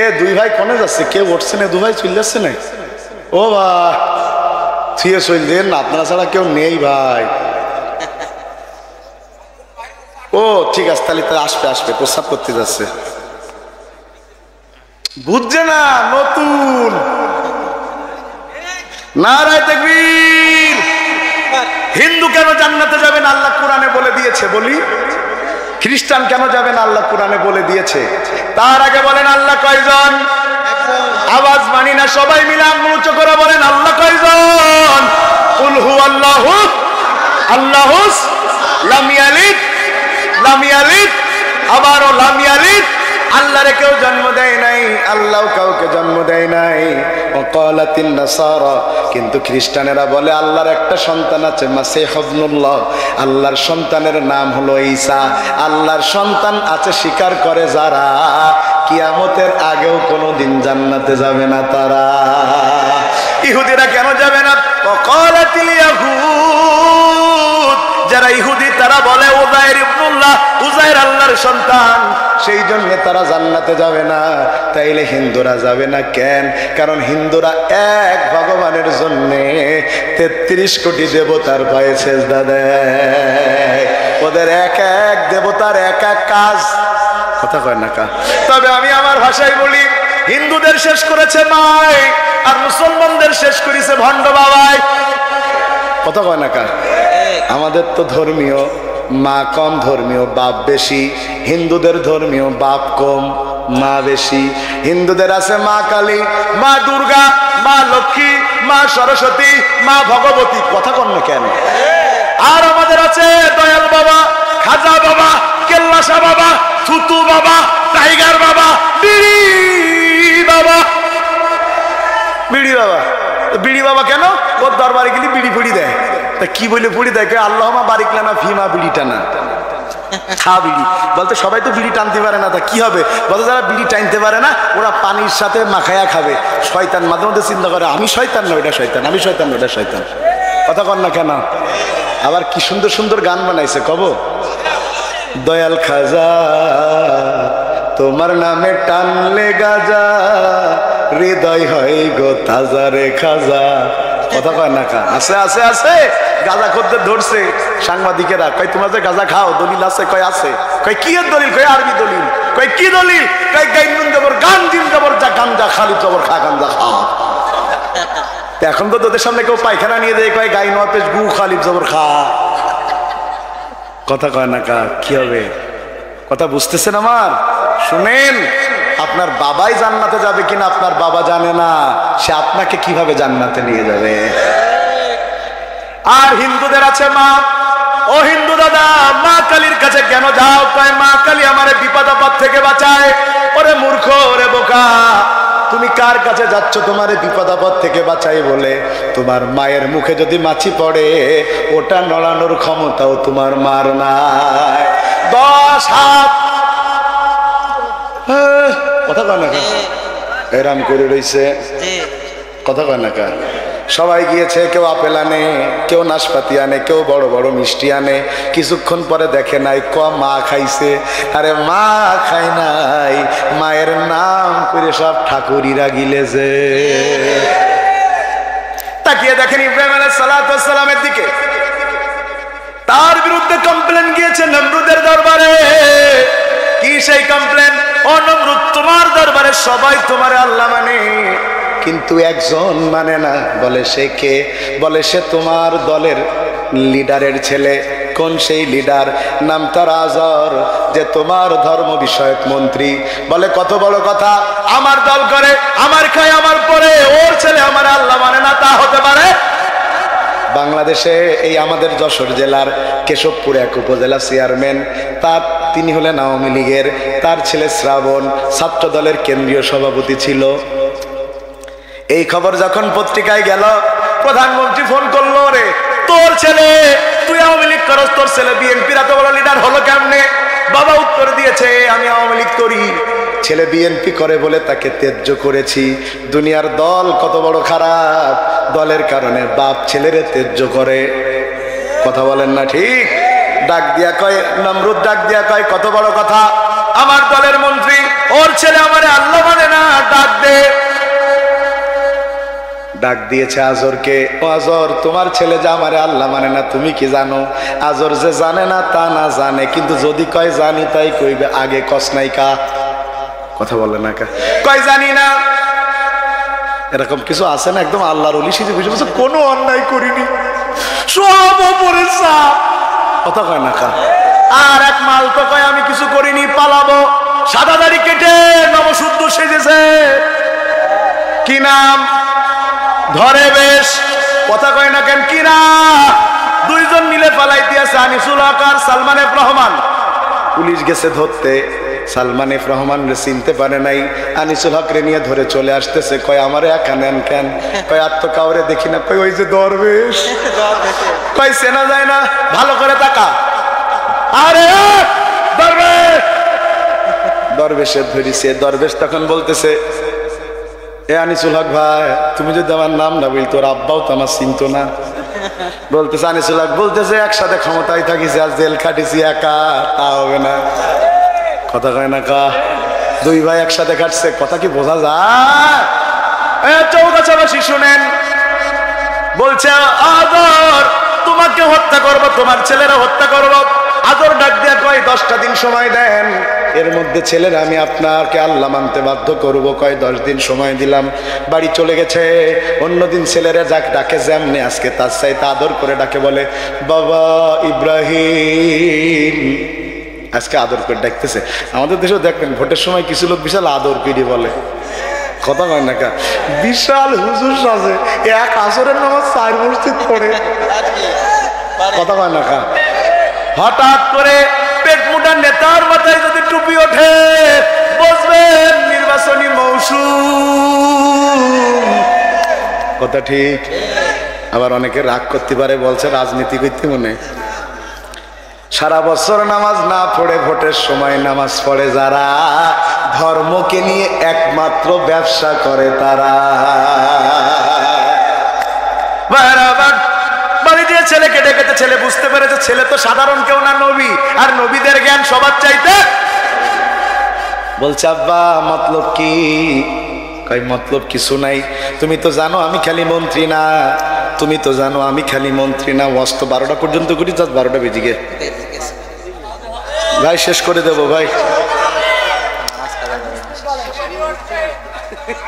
এ দুই ভাই কোনে যাচ্ছে, কেউ উঠছে না, দু ভাই চলে যাচ্ছে না। ও ভাই থিয়ে চল দেন না, আপনারা ছাড়া কেউ নেই ভাই। ও ঠিক আছে, তাহলে আসবে আসবে, প্রস্তাব করতে যাচ্ছে, বুঝছে না নতুন। নারায়ে তাকবীর। হিন্দু কেন জান্নাতে যাবে না আল্লাহ কোরআনে বলে দিয়েছে বলি, খ্রিস্টান কেন যাবে না আল্লাহ কোরআনে বলে দিয়েছে। তার আগে বলেন আল্লাহ কয়জন, আওয়াজ মানি না, সবাই মিলে আঙ্গুল উঁচু করে বলেন আল্লাহ কয়জন। কুল হুয়াল্লাহু আল্লাহুস লাম ইয়ালিদ লাম ইয়ালিদ, আবারও লাম ইয়ালিদ, আল্লাহরে কেউ জন্ম দেয় নাই, আল্লাহ কাউকে জন্ম দেয় নাই। ওয়াকালাতিন নাসারা, কিন্তু খ্রিস্টানেরা বলে আল্লাহর একটা সন্তান আছে, মাসীহ ইবনুল্লাহ, আল্লাহর সন্তানের নাম হলো ঈসা। আল্লাহর সন্তান আছে স্বীকার করে যারা, কিয়ামতের আগেও কোনোদিন জান্নাতে যাবে না তারা। ইহুদিরা কেন যাবে না? ওয়াকালাতিল ইয়াহুদ, যারা ইহুদি তারা বলে উযাইর ইবনুল্লাহ, উযাইর আল্লাহর সন্তান, সেই জন্য তারা জান্নাতে যাবে না। তাইলে হিন্দুরা যাবে না কেন? কারণ হিন্দুরা এক ভগবানের জন্য ৩৩ কোটি দেবতার পায়ে সেজদা দেয়। ওদের এক এক দেবতার এক এক কাজ, কথা কয় না কা। তবে আমি আমার ভাষায় বলি, হিন্দুদের শেষ করেছে মাই, আর মুসলমানদের শেষ করেছে ভণ্ড বাবাই, কথা কয় না কা। আমাদের তো ধর্মীয় মা কম, ধর্মীয় বাপ বেশি। হিন্দুদের ধর্মীয় বাপ কম, মা বেশি। হিন্দুদের আছে মা কালী, মা দুর্গা, মা লক্ষ্মী, মা সরস্বতী, মা ভগবতী, কথা কন না কেন। আর আমাদের আছে দয়াল বাবা, খাজা বাবা, কেল্লাসা বাবা, থুতু বাবা, টাইগার বাবা, বিড়ি বাবা। বিড়ি বাবা, বিড়ি বাবা কেন? ওর দরবারে গেলে বিড়ি ফুড়ি দেয়। তা কি বলে ফুড়ি দেয়? আল্লাহুম্মা বারিক লানা ফিমা, বিড়ি টানা, খা বিড়ি। বলতে সবাই তো বিড়ি টানতে পারে না, তা কি হবে? বলতে যারা বিড়ি টানতে পারে না ওরা পানির সাথে মাখায়া খাবে। শয়তান মাঝে মধ্যে চিন্তা করে আমি শয়তান না ওইটা শয়তান, আমি শয়তান না ওইটা শয়তান, কথা কন না কেন। আবার কি সুন্দর সুন্দর গান বানাইছে কব। দয়াল খাজা তোমার নামে টানলে গাজা, হৃদয় হয় গো তাজা রে খাজা, কথা কয় না কা। আছে আছে আছে, গাজা করতে ধরছে সাংবাদিকেরা, কয় তোমরা যে গাজা খাও দলিল আছে? কয় আছে। কয় কি এর দলিল? কয় আরবি দলিল। কয় কি দলিল? কয় গাইনুন দেবর গান দিন দেবর যা গাঞ্জা খালি জবর খা গাঞ্জা খা। এখন তো তোদের সামনে কেউ পায়খানা নিয়ে দেয়, কয় গাই নয় গু খালি জবর খা, কথা কয় না কা। কি হবে? কথা বুঝতেছেন আমার? শুনেন, আপনার বাবাই জান্নাতে যাবে কিনা আপনার বাবা জানে না, সে আপনাকে কিভাবে জান্নাতে নিয়ে যাবে। আর হিন্দুদের আছে মা। ও হিন্দু দাদা, মা কালীর কাছে কেন যাও? কয় মা কালী আমারে বিপদ আপদ থেকে বাঁচায়। ওরে মূর্খ, ওরে বোকা, তুমি কার কাছে যাচ্ছ তোমারে বিপদ আপদ থেকে বাঁচাই বলে? তোমার মায়ের মুখে যদি মাছি পড়ে ওটা নড়ানোর ক্ষমতাও তোমার মার নাই। 10 হাত, কথা কয় না কা, এরাম করে রইছে, কথা কয় না কা। সবাই গিয়েছে, কেউ আপেল আনে, কেউ নাশপাতি আনে, কেউ বড় বড় মিষ্টি আনে। কিছুক্ষণ পরে দেখে নাই, ক মা খাইছে। আরে মা খাই নাই, মায়ের নাম করে সব ঠাকুরিরা গিলেছে। তাকিয়ে দেখেন ইব্রাহিম আলাইহিস সালামের দিকে, তার বিরুদ্ধে কমপ্লেন গিয়েছে নমরুদের দরবারে। কি সেই কমপ্লেন? ও নমরুদ, তোমার দরবারে সবাই তোমার আল্লাহ মানে, কিন্তু একজন মানে না। বলে সে কে? বলে সে তোমার দলের লিডারের ছেলে। কোন সেই লিডার? নাম তার আজর, যে তোমার ধর্ম বিষয়ক মন্ত্রী। বলে কত বড় কথা, আমার দল করে, আমার খায়, আমার পরে, ওর ছেলে আমার আল্লাহ মানে না, তা হতে পারে? বাংলাদেশে এই আমাদের যশোর জেলার কেশবপুর এক উপজেলা চেয়ারম্যান, তিনি হলেন আওয়ামী লীগের, তার ছেলে শ্রাবণ ছাত্র দলের কেন্দ্রীয় সভাপতি ছিল। এই খবর যখন পত্রিকায় গেল, প্রধানমন্ত্রী ফোন করলো, রে তোর ছেলে, তুই আওয়ামী লীগ করস, তোর ছেলে বিএনপির এত বড় লিডার হলো কেমনে? বাবা উত্তর দিয়েছে, আমি আওয়ামী লীগ করি, ছেলে বিএনপি করে বলে তাকে ত্যায্য করেছি। দুনিয়ার দল কত বড় খারাপ, দলের কারণে বাপ ছেলেরে ত্যায্য করে। কথা বলেন না ঠিক? ডাক দিয়া কয়, নমরুদ ডাক দিয়া কয়, কত বড় কথা, আমার দলের মন্ত্রী, ওর ছেলে আমারে আল্লাহ মানে না, ডাক দে। ডাক দিয়েছে আজরকে, ও আজর, তোমার ছেলে যে আমারে আল্লাহ মানে না তুমি কি জানো? আজর যে জানে না তা না, জানে, কিন্তু যদি কয় জানি তাই কইবে, আগে কস নাই কা। কথা বলে না কা, কয় জানি না। এরকম কিছু আছে না, একদম আল্লাহর ওলি সিজে বুঝে বলছে কোনো অন্যায় করিনি, সব ওপরে চাপ। কথা কয় না কা। আর এক মাল তো কয় আমি কিছু করিনি, পালাবো, সাদা দাড়ি কেটে নবশুদ্ধ সেজেছে, কি নাম? ধরে বেশ। কথা কয় না কেন? কি না? দুইজন মিলে পালাই দিয়েছে, আনিসুল হক আর সালমান এফ রহমান। পুলিশ গেছে ধরতে, সালমান এফ রহমান রে চিনতে পারে নাই, আনিসুল হক রে নিয়ে ধরে চলে আসতেছে। কয় আমারে একা নেন কেন? কয় আর তো কাউরে দেখি না। কয় ওই যে দরবেশ। কয় চেনা যায় না? ভালো করে তাকা। আরে দরবেশ, দরবেশের ধরিছে। দরবেশ তখন বলতেছে, এ আনিসুল হক ভাই, তুমি যদি আমার নাম না বলি, তোর আব্বাও তো আমার চিনতো না। বলতেছে আনিসুল হক, বলতেছে একসাথে ক্ষমতায় থাকিছি আর জেল খাটিছি একা, তা হবে না। কথা কয় না কা। দুই ভাই একসাথে কাটছে, কথা কি বোঝা যায়? চৌগাছাবাসী শুনেন, বলছে আদর তোমাকে হত্যা করবো, তোমার ছেলেরা হত্যা করবো। আদর ডাক দিয়া কয় 10টা দিন সময় দেন, এর মধ্যে ছেলেরা আমি আপনাকে আল্লাহ মানতে বাধ্য করব। কয় 10 দিন সময় দিলাম। বাড়ি চলে গেছে। অন্যদিন ছেলেরা যাক ডাকে যেমনি, আজকে তার চাইতে আদর করে ডাকে, বলে বাবা ইব্রাহিম। আজকে আদর করে ডাকতেছে। আমাদের দেশেও দেখবেন ভোটের সময় কিছু লোক বিশাল আদর করে বলে। কথা কয় না কা। বিশাল হুজুর সাজে, এক আসরের নামাজ 4 মসজিদ পড়ে। কথা কয় না কা। হঠাৎ করে পেট মোটা নেতার মাথায় যদি টুপি ওঠে, বুঝবেন নির্বাচনী মৌসুম। কথা ঠিক। আবার অনেকে রাগ করতে পারে, বলছে রাজনীতি করতে মনে। সারা বছর নামাজ না পড়ে ভোটের সময় নামাজ পড়ে যারা, ধর্মকে নিয়ে একমাত্র ব্যবসা করে তারা। বাড়ি দিয়ে ছেলেকে ডেকেছে, ছেলে বুঝতে পেরেছে ছেলে তো সাধারণ কেউ না, নবী, আর নবীদের জ্ঞান সবার চাইতে। বলছে আব্বা মতলব কি? কই মতলব কিছু নাই, তুমি তো জানো আমি খালি মন্ত্রী না, তুমি তো জানো আমি খালি মন্ত্রী না। ওয়াজ তো 12টা পর্যন্ত করি, জাস্ট 12টা বেজে গে ভাই, শেষ করে দেবো ভাই।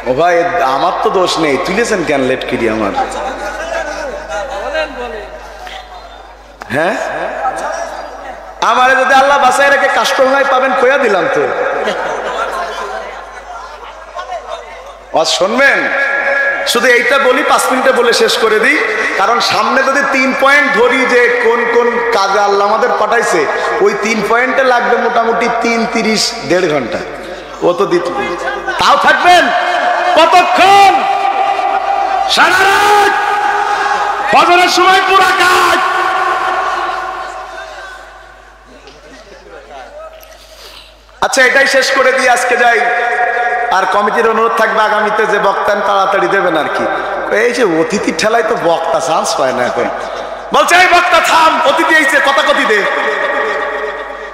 ও ভাই আমার তো দোষ নেই, তুলেছেন কেন লেট করি আমার? হ্যাঁ, আমারে যদি আল্লাহ বাঁচায় রেখে কাস্টমার পাবেন, কইয়া দিলাম তো। শুনবেন, শুধু এইটা বলি, 5 মিনিটে বলে শেষ করে দিই, কারণ সামনে যদি 3 পয়েন্ট ধরি যে কোন কোন কাজে আল্লাহ আমাদের পাঠাইছে, ওই 3 পয়েন্টে লাগবে মোটামুটি 3-30-1.5 ঘন্টা। ও তো দিত, তাও থাকবেন কতক্ষণ? সারা রাত, ফজরের সময় পুরা কাজ। আচ্ছা এটাই শেষ করে দিয়ে আজকে যাই। আর কমিটির অনুরোধ থাকবে আগামীতে যে বক্তান তাড়াতাড়ি দেবেন আর কি। এই যে অতিথির ঠেলায় তো বক্তা চান্স পায় না এখন। বলছে এই বক্তা থাম, অতিথি এসে কথা কথি দে।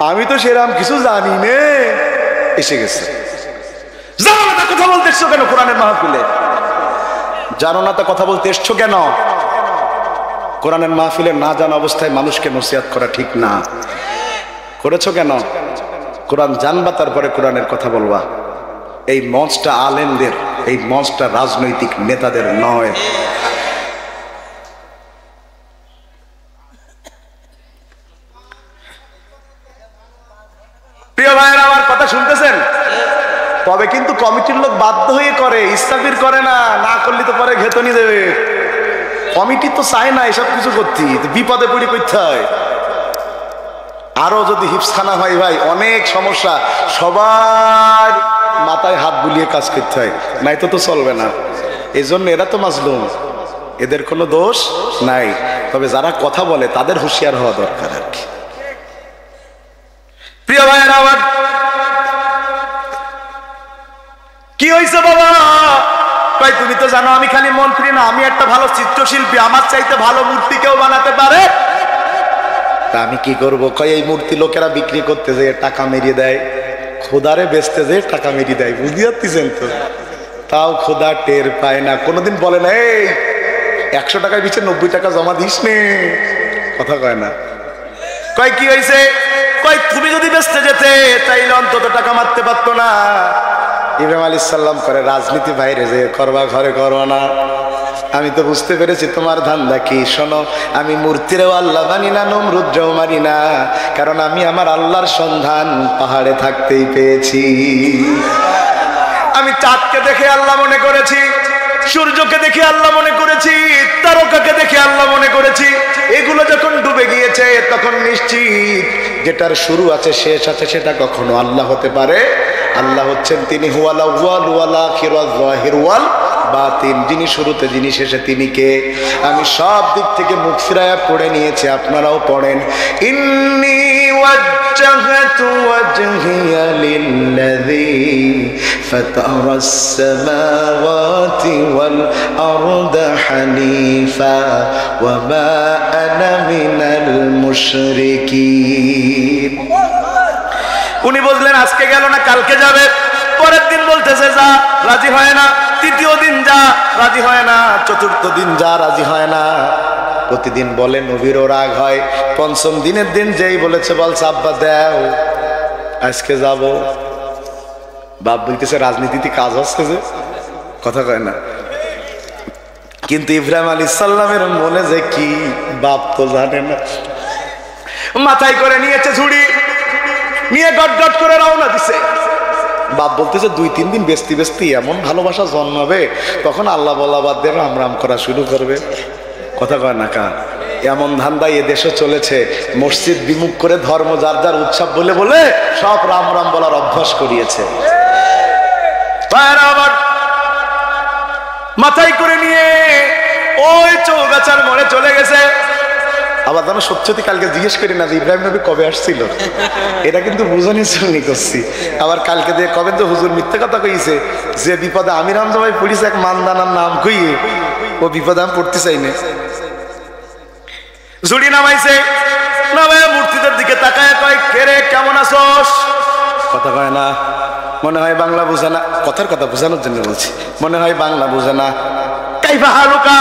আমি তো সেরাম কিছু জানি নে, এসে গেছে। জানো না কথা বলতে এসছো কেন কোরআনের মাহফিলে? জানো না তা কথা বলতে এসছো কেন? কোরআনের মাহফিলে না জানা অবস্থায় মানুষকে নসিহত করা ঠিক না। করেছো কেন? কোরআন জানবা তারপরে কোরআনের কথা বলবা। এই মঞ্চটা আলেমদের, এই মঞ্চটা রাজনৈতিক নেতাদের নয়। প্রিয় ভাইয়েরা আমার কথা শুনতেছেন? তবে কিন্তু কমিটির লোক বাধ্য হয়ে করে, ইস্তাফির করে না, না করলে তো পরে ঘেতনি দেবে। কমিটি তো চায় না এসব কিছু করতে, বিপদে পড়ে করতে হয়। আরো যদি হিপসখানা হয় ভাই, অনেক সমস্যা, সবার মাথায় হাত বুলিয়ে কাজ করতে হয়, নাই তো চলবে না। এই জন্য এরা তো মাজলুম, এদের কোনো দোষ নাই। তবে যারা কথা বলে তাদের হুঁশিয়ার হওয়া দরকার আর কি। প্রিয় ভাইয়েরা আমার, কি হয়েছে বাবা? কই তুমি তো জানো আমি খালি মন্ত্রী না, আমি একটা ভালো চিত্রশিল্পী, আমার চাইতে ভালো মূর্তি কেউ বানাতে পারে। তা আমি কি করব? কই এই মূর্তি লোকেরা বিক্রি করতে যে টাকা মেরিয়ে দেয়, খোদারে বেচতে যে টাকা মেরিয়ে দেয়, বুঝতে পারতেছেন তো? তাও খোদা টের পায় না, কোনোদিন বলে না এই 100 টাকায় বিচে 90 টাকা জমা দিস নে, কথা কয় না। কয় কি হয়েছে? কয় তুমি যদি বেচতে যেতে তাইলে অন্তত টাকা মারতে পারতো না। ইব্রাহিম আলাইহিস সালাম করে রাজনীতি বাইরে যে করবা, ঘরে করো না। আমি তো বুঝতে পেরেছি তোমার ধান্দা কি। শোনো, আমি মূর্তিরেও আল্লাহ মানি না, নমরুদ্রেও মানি না, কারণ আমি আমার আল্লাহর সন্ধান পাহাড়ে থাকতেই পেয়েছি। আমি চাঁদকে দেখে আল্লাহ মনে করেছি, সূর্যকে দেখে আল্লাহ মনে করেছি, তারকাকে দেখে আল্লাহ মনে করেছি। এগুলো যখন ডুবে গিয়েছে তখন নিশ্চিত যেটার শুরু আছে শেষ আছে সেটা কখনো আল্লাহ হতে পারে। আল্লাহ হচ্ছেন তিনি হুয়াল আউয়াল ওয়াল আখির ওয়াল যাহির ওয়াল বাতিন, যিনি শুরুতে যিনি শেষে তিনি কে। আমি সব দিক থেকে মুখ ফিরায়া পড়ে নিয়েছি, আপনারাও পড়েন। ইন্নী ওয়াজ্জাহতু ওয়াজহিয়া লিল্লাযী ফাতারাস সামাওয়াতি ওয়াল আরদা হানিফা ওয়া মা আনা মিনাল মুশরিকিন। উনি বললেন আজকে গেল না কালকে যাবে, পরের দিন বলতেছে যা, রাজি হয় না। তৃতীয় দিন যা, রাজি হয় না। চতুর্থ দিন যা, রাজি হয় না। প্রতিদিন বলে, নবীরও রাগ হয়। পঞ্চম দিনের দিন যেই বলেছে, বলছে আব্বা দেও আজকে যাব। বাপ বলতেছে রাজনীতিতে কাজ হচ্ছে যে, কথা কয় না। কিন্তু ইব্রাহিম আলাইহিস সালামের মনে যে কি, বাপ তো জানে না। মাথায় করে নিয়েছে ঝুড়ি, নিয়ে গট গট করে রওনা দিছে। বাপ বলতেছে 2-3 দিন বেস্তি বেস্তি এমন ভালোবাসা জন্মাবে, তখন আল্লাহ বলা বাদ দিয়ে রাম রাম করা শুরু করবে, কথা কয় না কা। এমন ধান্দায় এ দেশে চলেছে, মসজিদ বিমুখ করে ধর্ম যার যার উৎসব বলে বলে সব রাম রাম বলার অভ্যাস করিয়েছে। মাথায় করে নিয়ে ওই চৌগাছার মোড়ে চলে গেছে। আবার যেন সত্যি কালকে জিজ্ঞেস করি না যে ইব্রাহিম নবী কবে আসছিল, এটা কিন্তু বুঝানোর জন্য করছি। আবার কালকে দিয়ে কবে তো হুজুর মিথ্যে কথা কইছে, যে বিপদে আমির হামজা ভাই পড়িছে এক মানদানার নাম কইয়ে, ও বিপদে আমি পড়তে চাই না। ঝুড়ি নামাইছে, নামায় মূর্তিদের দিকে তাকায় কয় কে রে কেমন আছোস, কথা কয় না। মনে হয় বাংলা বুঝে না, কথার কথা বোঝানোর জন্য বলছি, মনে হয় বাংলা বুঝে না। কাইফা হালুকা,